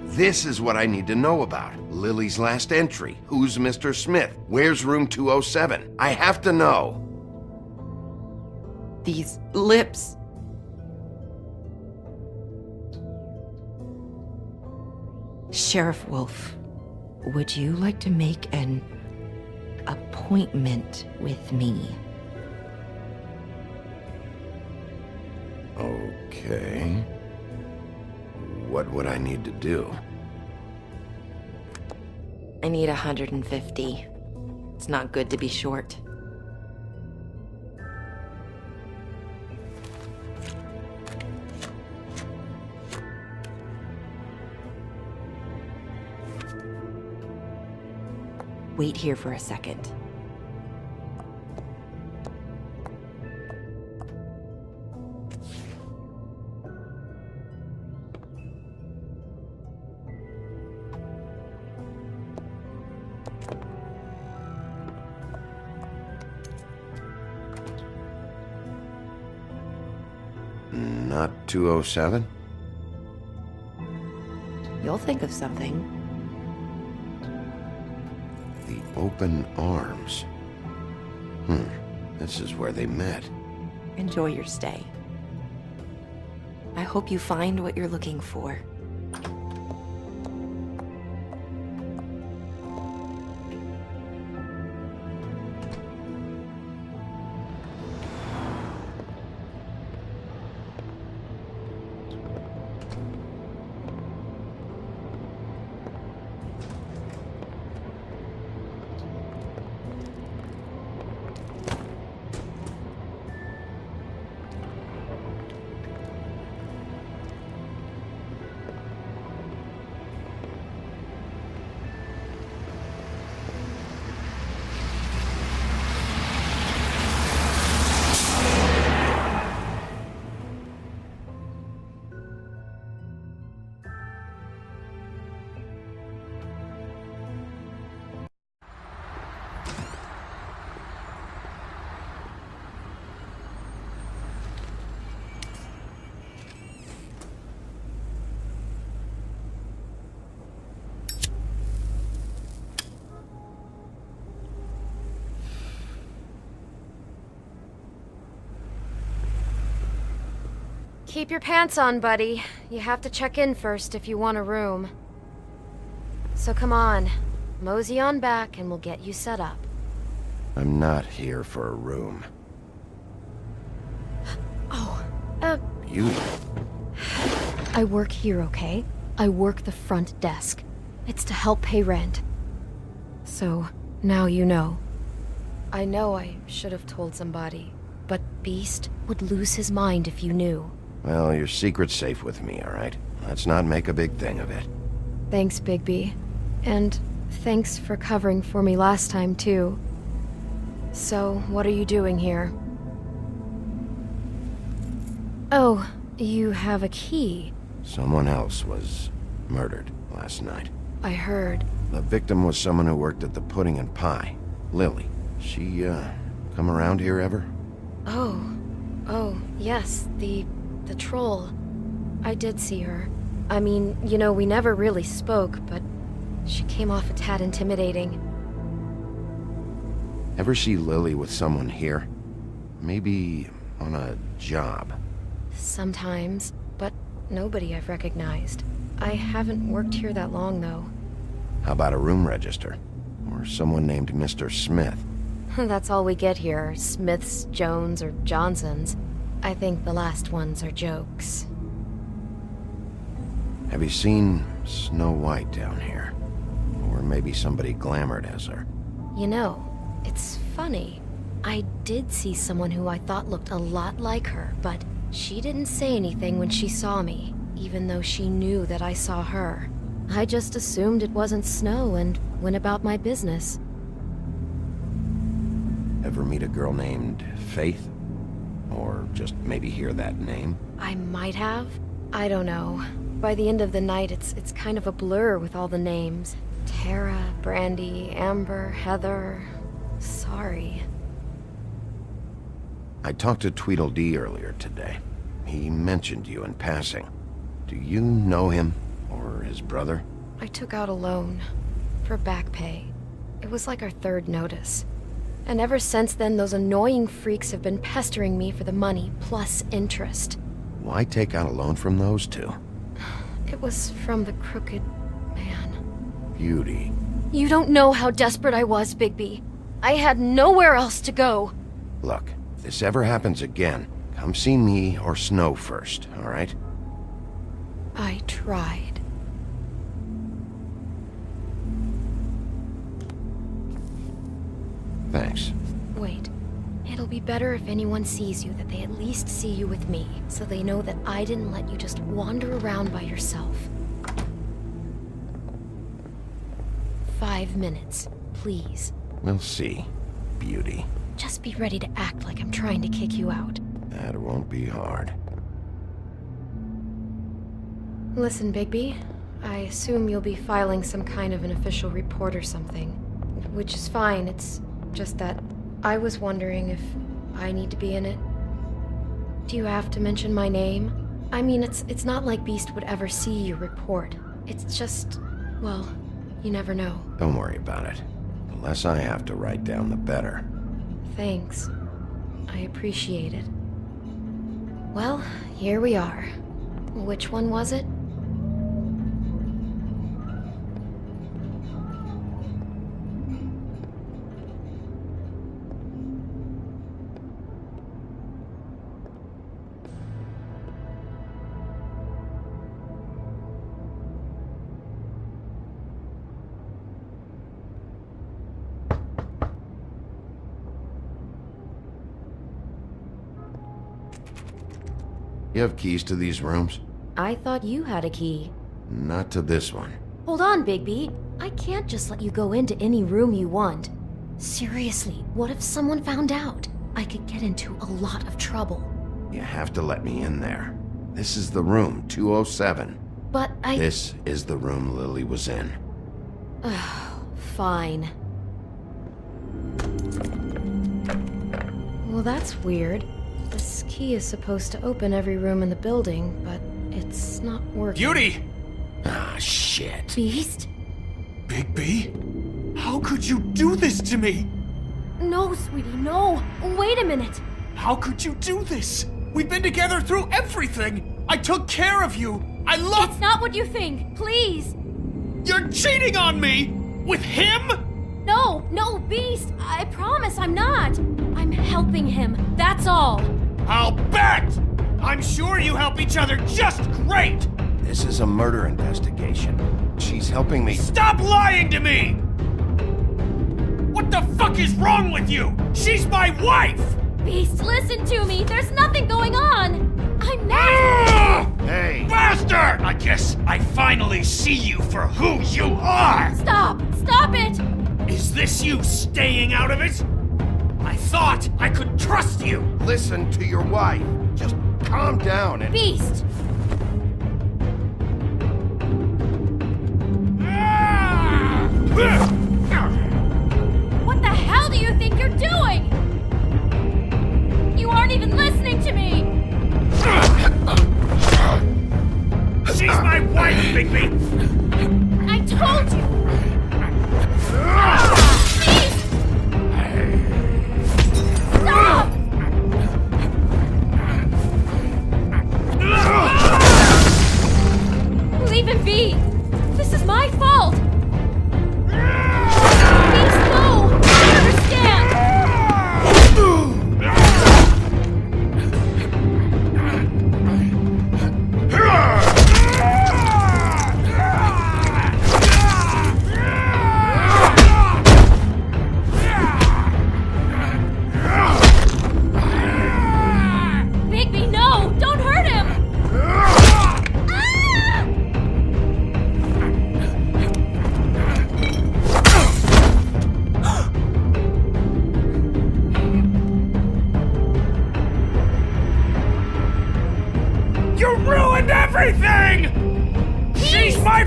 [SPEAKER 2] This is what I need to know about. Lily's last entry. Who's Mr. Smith? Where's room 207? I have to know.
[SPEAKER 16] These lips. Sheriff Wolf, would you like to make an appointment with me?
[SPEAKER 2] Okay. What would I need to do?
[SPEAKER 16] I need 150. It's not good to be short. Wait here for a second.
[SPEAKER 2] Not 207?
[SPEAKER 16] You'll think of something.
[SPEAKER 2] The Open Arms. This is where they met.
[SPEAKER 16] Enjoy your stay. I hope you find what you're looking for.
[SPEAKER 9] Keep your pants on, buddy. You have to check in first if you want a room. So come on, mosey on back and we'll get you set up.
[SPEAKER 2] I'm not here for a room. You?
[SPEAKER 9] I work here, okay? I work the front desk. It's to help pay rent. So, now you know. I know I should have told somebody, but Beast would lose his mind if you knew.
[SPEAKER 2] Well, your secret's safe with me, all right? Let's not make a big thing of it.
[SPEAKER 9] Thanks, Bigby. And thanks for covering for me last time, too. So, what are you doing here? Oh, you have a key.
[SPEAKER 2] Someone else was murdered last night.
[SPEAKER 9] I heard.
[SPEAKER 2] The victim was someone who worked at the Pudding and Pie. Lily. She, come around here ever?
[SPEAKER 9] Oh, yes, the troll. I did see her. I mean, you know, we never really spoke, but she came off a tad intimidating.
[SPEAKER 2] Ever see Lily with someone here? Maybe on a job?
[SPEAKER 9] Sometimes, but nobody I've recognized. I haven't worked here that long, though.
[SPEAKER 2] How about a room register? Or someone named Mr. Smith?
[SPEAKER 9] That's all we get here, Smiths, Jones, or Johnsons. I think the last ones are jokes.
[SPEAKER 2] Have you seen Snow White down here? Or maybe somebody glamored as her?
[SPEAKER 9] You know, it's funny. I did see someone who I thought looked a lot like her, but she didn't say anything when she saw me, even though she knew that I saw her. I just assumed it wasn't Snow and went about my business.
[SPEAKER 2] Ever meet a girl named Faith? Or just maybe hear that name?
[SPEAKER 9] I might have. I don't know. By the end of the night, it's kind of a blur with all the names. Tara, Brandy, Amber, Heather... Sorry.
[SPEAKER 2] I talked to Tweedledee earlier today. He mentioned you in passing. Do you know him? Or his brother?
[SPEAKER 9] I took out a loan. For back pay. It was like our third notice. And ever since then, those annoying freaks have been pestering me for the money, plus interest.
[SPEAKER 2] Why take out a loan from those two?
[SPEAKER 9] It was from the crooked man.
[SPEAKER 2] Beauty.
[SPEAKER 9] You don't know how desperate I was, Bigby. I had nowhere else to go.
[SPEAKER 2] Look, if this ever happens again, come see me or Snow first, all right?
[SPEAKER 9] I tried.
[SPEAKER 2] Thanks.
[SPEAKER 9] Wait. It'll be better if anyone sees you that they at least see you with me, so they know that I didn't let you just wander around by yourself. 5 minutes, please.
[SPEAKER 2] We'll see, Beauty.
[SPEAKER 9] Just be ready to act like I'm trying to kick you out.
[SPEAKER 2] That won't be hard.
[SPEAKER 9] Listen, Bigby, I assume you'll be filing some kind of an official report or something. Which is fine, it's just that I was wondering if I need to be in it. Do you have to mention my name? I mean, it's not like Beast would ever see your report. It's just, well, you never know.
[SPEAKER 2] Don't worry about it. The less I have to write down, the better.
[SPEAKER 9] Thanks. I appreciate it. Well, here we are. Which one was it?
[SPEAKER 2] You have keys to these rooms?
[SPEAKER 9] I thought you had a key.
[SPEAKER 2] Not to this one.
[SPEAKER 9] Hold on, Bigby. I can't just let you go into any room you want. Seriously, what if someone found out? I could get into a lot of trouble.
[SPEAKER 2] You have to let me in there. This is the room, 207.
[SPEAKER 9] But
[SPEAKER 2] This is the room Lily was in.
[SPEAKER 9] Fine. Well, that's weird. This key is supposed to open every room in the building, but it's not working.
[SPEAKER 5] Beauty!
[SPEAKER 2] Ah, shit.
[SPEAKER 9] Beast?
[SPEAKER 5] Bigby? How could you do this to me?
[SPEAKER 9] No, sweetie, no. Wait a minute.
[SPEAKER 5] How could you do this? We've been together through everything. I took care of you. I love...
[SPEAKER 9] It's not what you think. Please.
[SPEAKER 5] You're cheating on me! With him?
[SPEAKER 9] No, Beast. I promise I'm not. I'm helping him. That's all.
[SPEAKER 5] I'll bet! I'm sure you help each other just great!
[SPEAKER 2] This is a murder investigation. She's helping me...
[SPEAKER 5] Stop lying to me! What the fuck is wrong with you? She's my wife!
[SPEAKER 9] Beast, listen to me. There's nothing going on. I'm not...
[SPEAKER 2] Hey!
[SPEAKER 5] Bastard! I guess I finally see you for who you are!
[SPEAKER 9] Stop! Stop it!
[SPEAKER 5] Is this you staying out of it? I thought I could trust you!
[SPEAKER 2] Listen to your wife. Just calm down and...
[SPEAKER 9] Beast! What the hell do you think you're doing? You aren't even listening to me!
[SPEAKER 5] She's my wife, Bigby!
[SPEAKER 9] I told you! Beast! Stop! Leave him be! This is my fault! Beast, no! I understand! Bigby, no! Don't hurt him!
[SPEAKER 5] You ruined everything! She's my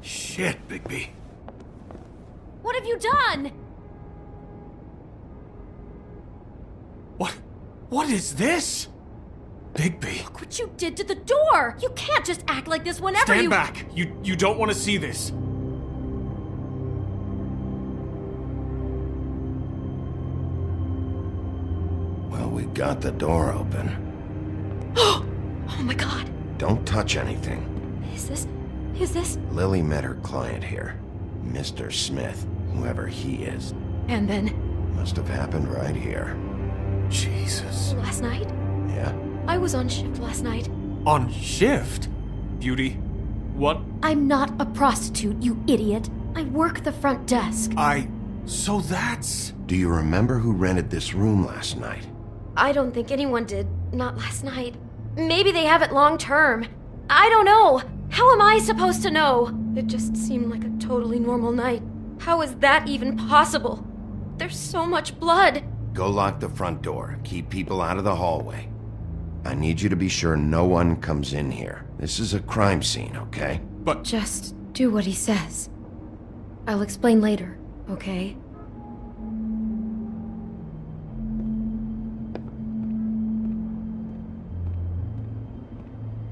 [SPEAKER 5] Shit, Bigby.
[SPEAKER 9] What have you done?
[SPEAKER 5] What is this? Bigby.
[SPEAKER 9] Look what you did to the door! You can't just act like this whenever
[SPEAKER 5] Stand
[SPEAKER 9] you-
[SPEAKER 5] back! You don't want to see this.
[SPEAKER 2] Well, we got the door open.
[SPEAKER 9] Oh my god.
[SPEAKER 2] Don't touch anything.
[SPEAKER 9] Is this...
[SPEAKER 2] Lily met her client here. Mr. Smith, whoever he is.
[SPEAKER 9] And then...
[SPEAKER 2] Must have happened right here.
[SPEAKER 5] Jesus.
[SPEAKER 9] Last night?
[SPEAKER 2] Yeah?
[SPEAKER 9] I was on shift last night.
[SPEAKER 5] On shift? Beauty, what?
[SPEAKER 9] I'm not a prostitute, you idiot. I work the front desk.
[SPEAKER 5] So that's...
[SPEAKER 2] Do you remember who rented this room last night?
[SPEAKER 9] I don't think anyone did. Not last night. Maybe they have it long term. I don't know. How am I supposed to know? It just seemed like a totally normal night. How is that even possible? There's so much blood.
[SPEAKER 2] Go lock the front door. Keep people out of the hallway. I need you to be sure no one comes in here. This is a crime scene, okay?
[SPEAKER 5] But...
[SPEAKER 9] Just do what he says. I'll explain later, okay?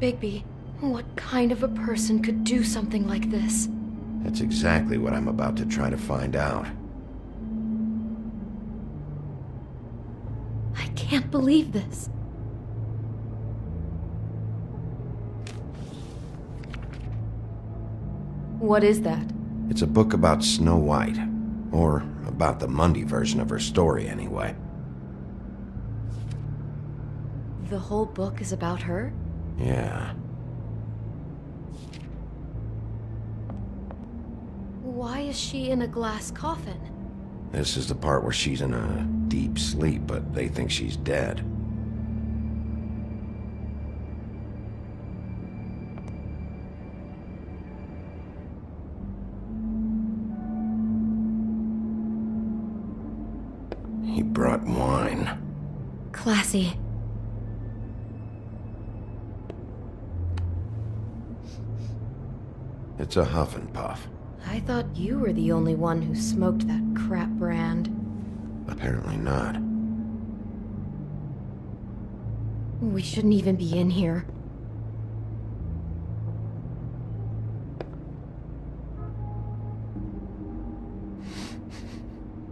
[SPEAKER 9] Bigby, what kind of a person could do something like this?
[SPEAKER 2] That's exactly what I'm about to try to find out.
[SPEAKER 9] I can't believe this. What is that?
[SPEAKER 2] It's a book about Snow White. Or about the Mundy version of her story, anyway.
[SPEAKER 9] The whole book is about her?
[SPEAKER 2] Yeah.
[SPEAKER 9] Why is she in a glass coffin?
[SPEAKER 2] This is the part where she's in a deep sleep, but they think she's dead. He brought wine.
[SPEAKER 9] Classy.
[SPEAKER 2] It's a huff and puff.
[SPEAKER 9] I thought you were the only one who smoked that crap brand.
[SPEAKER 2] Apparently not.
[SPEAKER 9] We shouldn't even be in here.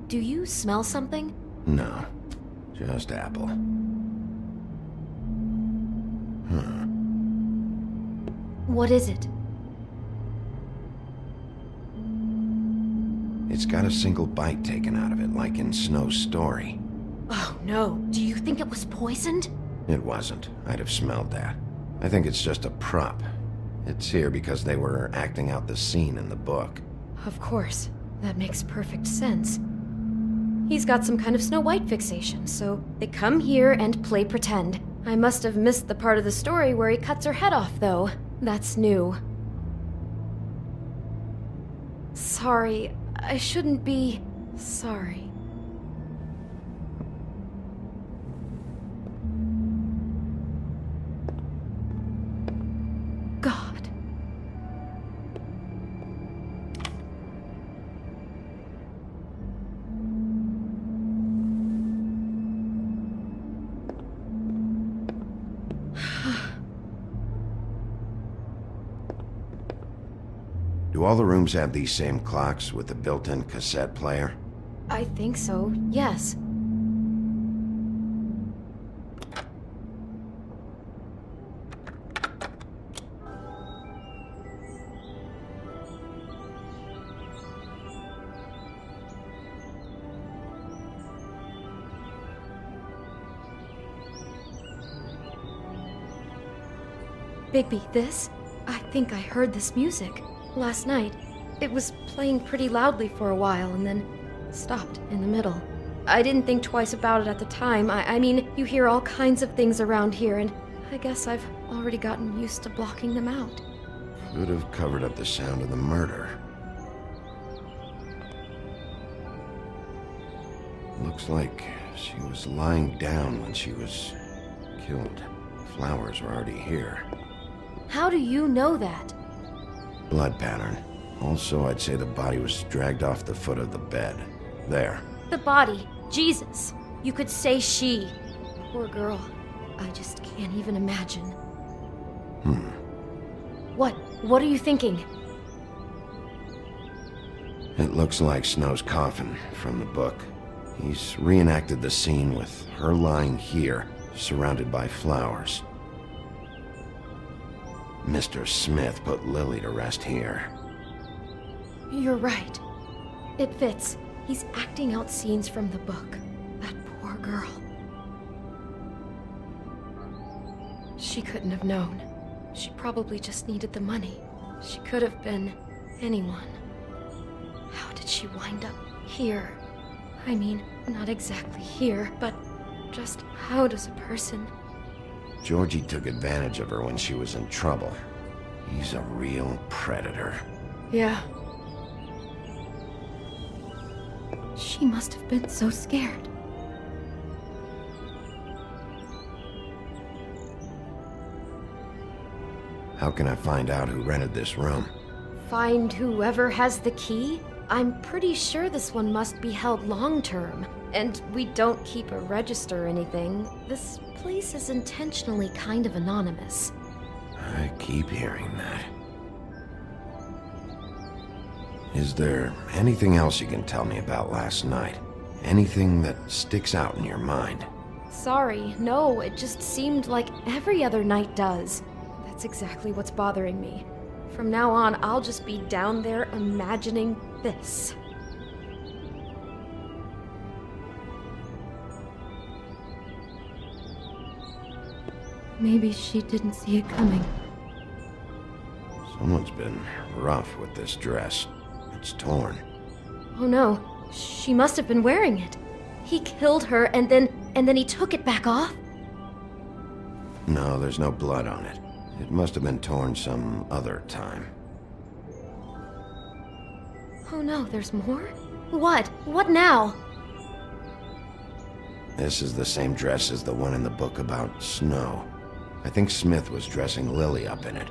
[SPEAKER 9] Do you smell something?
[SPEAKER 2] No. Just apple. Huh.
[SPEAKER 9] What is it?
[SPEAKER 2] It's got a single bite taken out of it, like in Snow's story.
[SPEAKER 9] Oh no, do you think it was poisoned?
[SPEAKER 2] It wasn't. I'd have smelled that. I think it's just a prop. It's here because they were acting out the scene in the book.
[SPEAKER 9] Of course. That makes perfect sense. He's got some kind of Snow White fixation, so they come here and play pretend. I must have missed the part of the story where he cuts her head off, though. That's new. Sorry, I shouldn't be sorry. God.
[SPEAKER 2] Do all the rooms have these same clocks with the built-in cassette player?
[SPEAKER 9] I think so, yes. Bigby, this? I think I heard this music. Last night. It was playing pretty loudly for a while and then stopped in the middle. I didn't think twice about it at the time. I mean, you hear all kinds of things around here, and I guess I've already gotten used to blocking them out.
[SPEAKER 2] Could have covered up the sound of the murder. Looks like she was lying down when she was killed. Flowers were already here.
[SPEAKER 9] How do you know that?
[SPEAKER 2] Blood pattern. Also, I'd say the body was dragged off the foot of the bed. There.
[SPEAKER 9] The body. Jesus. You could say she. Poor girl. I just can't even imagine. What? What are you thinking?
[SPEAKER 2] It looks like Snow's coffin from the book. He's reenacted the scene with her lying here, surrounded by flowers. Mr. Smith put Lily to rest here.
[SPEAKER 9] You're right. It fits. He's acting out scenes from the book. That poor girl. She couldn't have known. She probably just needed the money. She could have been anyone. How did she wind up here? I mean, not exactly here, but just how does a person...
[SPEAKER 2] Georgie took advantage of her when she was in trouble. He's a real predator.
[SPEAKER 9] Yeah. She must have been so scared.
[SPEAKER 2] How can I find out who rented this room?
[SPEAKER 9] Find whoever has the key? I'm pretty sure this one must be held long-term. And we don't keep a register or anything. This place is intentionally kind of anonymous.
[SPEAKER 2] I keep hearing that. Is there anything else you can tell me about last night? Anything that sticks out in your mind?
[SPEAKER 9] Sorry, no, it just seemed like every other night does. That's exactly what's bothering me. From now on, I'll just be down there imagining this. Maybe she didn't see it coming.
[SPEAKER 2] Someone's been rough with this dress. It's torn.
[SPEAKER 9] Oh no, she must have been wearing it. He killed her and then he took it back off?
[SPEAKER 2] No, there's no blood on it. It must have been torn some other time.
[SPEAKER 9] Oh no, there's more? What? What now?
[SPEAKER 2] This is the same dress as the one in the book about snow. I think Smith was dressing Lily up in it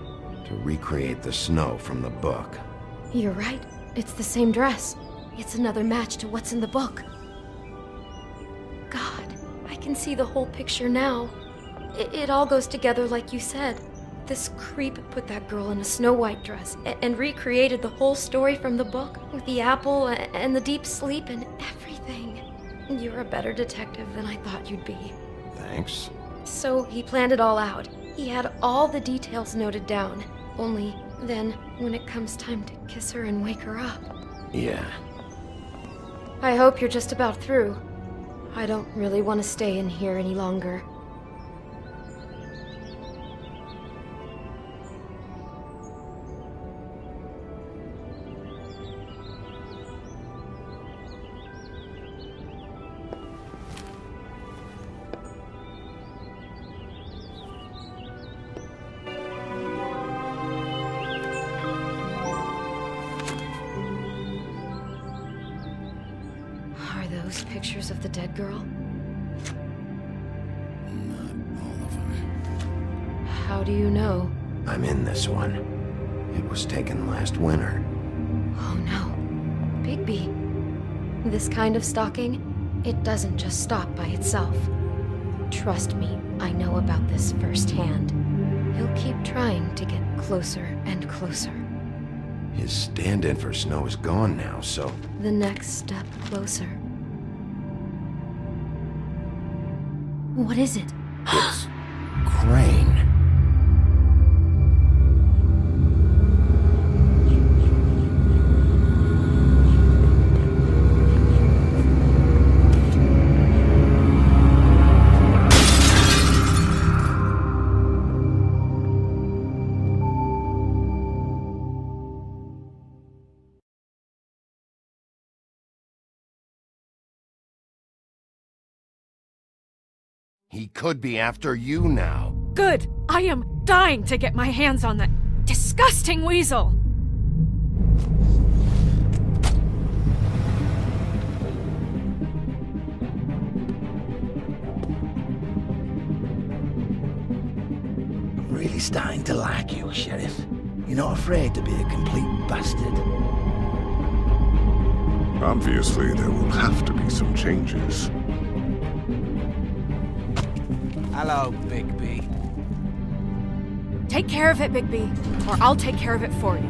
[SPEAKER 2] to recreate the snow from the book.
[SPEAKER 9] You're right. It's the same dress. It's another match to what's in the book. God, I can see the whole picture now. It all goes together like you said. This creep put that girl in a Snow White dress and recreated the whole story from the book with the apple and the deep sleep and everything. You're a better detective than I thought you'd be.
[SPEAKER 2] Thanks.
[SPEAKER 9] So he planned it all out. He had all the details noted down. Only then, when it comes time to kiss her and wake her up.
[SPEAKER 2] Yeah.
[SPEAKER 9] I hope you're just about through. I don't really want to stay in here any longer. Pictures of the dead girl?
[SPEAKER 2] Not all of them.
[SPEAKER 9] How do you know?
[SPEAKER 2] I'm in this one. It was taken last winter.
[SPEAKER 9] Oh no. Bigby. This kind of stalking, it doesn't just stop by itself. Trust me, I know about this firsthand. He'll keep trying to get closer and closer.
[SPEAKER 2] His stand-in for Snow is gone now, so...
[SPEAKER 9] The next step closer. What is it?
[SPEAKER 2] It's... Crane. He could be after you now.
[SPEAKER 6] Good! I am dying to get my hands on that disgusting weasel!
[SPEAKER 14] I'm really starting to like you, Sheriff. You're not afraid to be a complete bastard.
[SPEAKER 4] Obviously, there will have to be some changes.
[SPEAKER 5] Hello, Bigby.
[SPEAKER 6] Take care of it, Bigby, or I'll take care of it for you.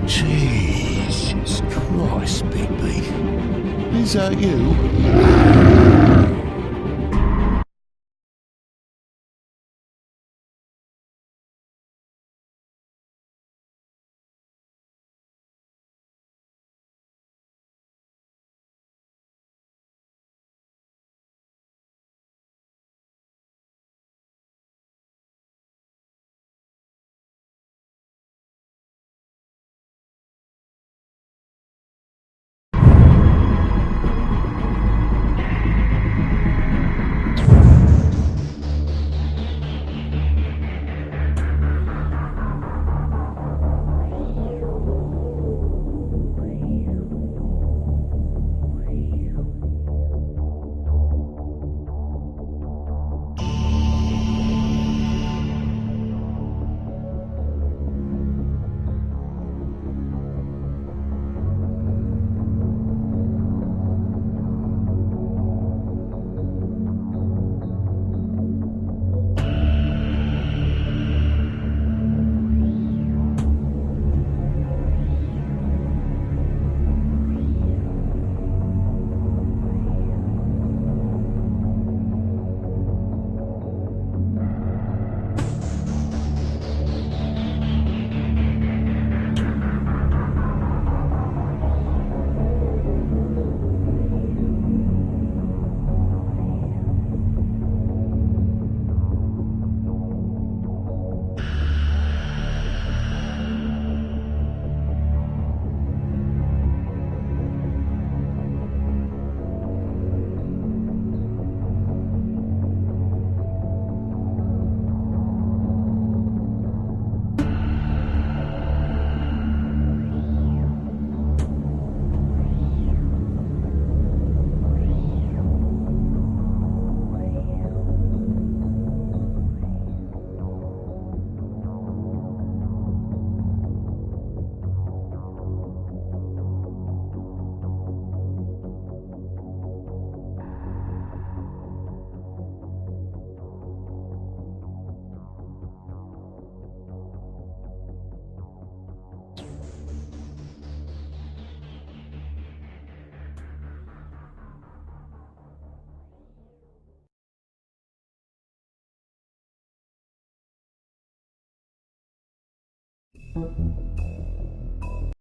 [SPEAKER 8] Jesus Christ, Bigby. Is that you?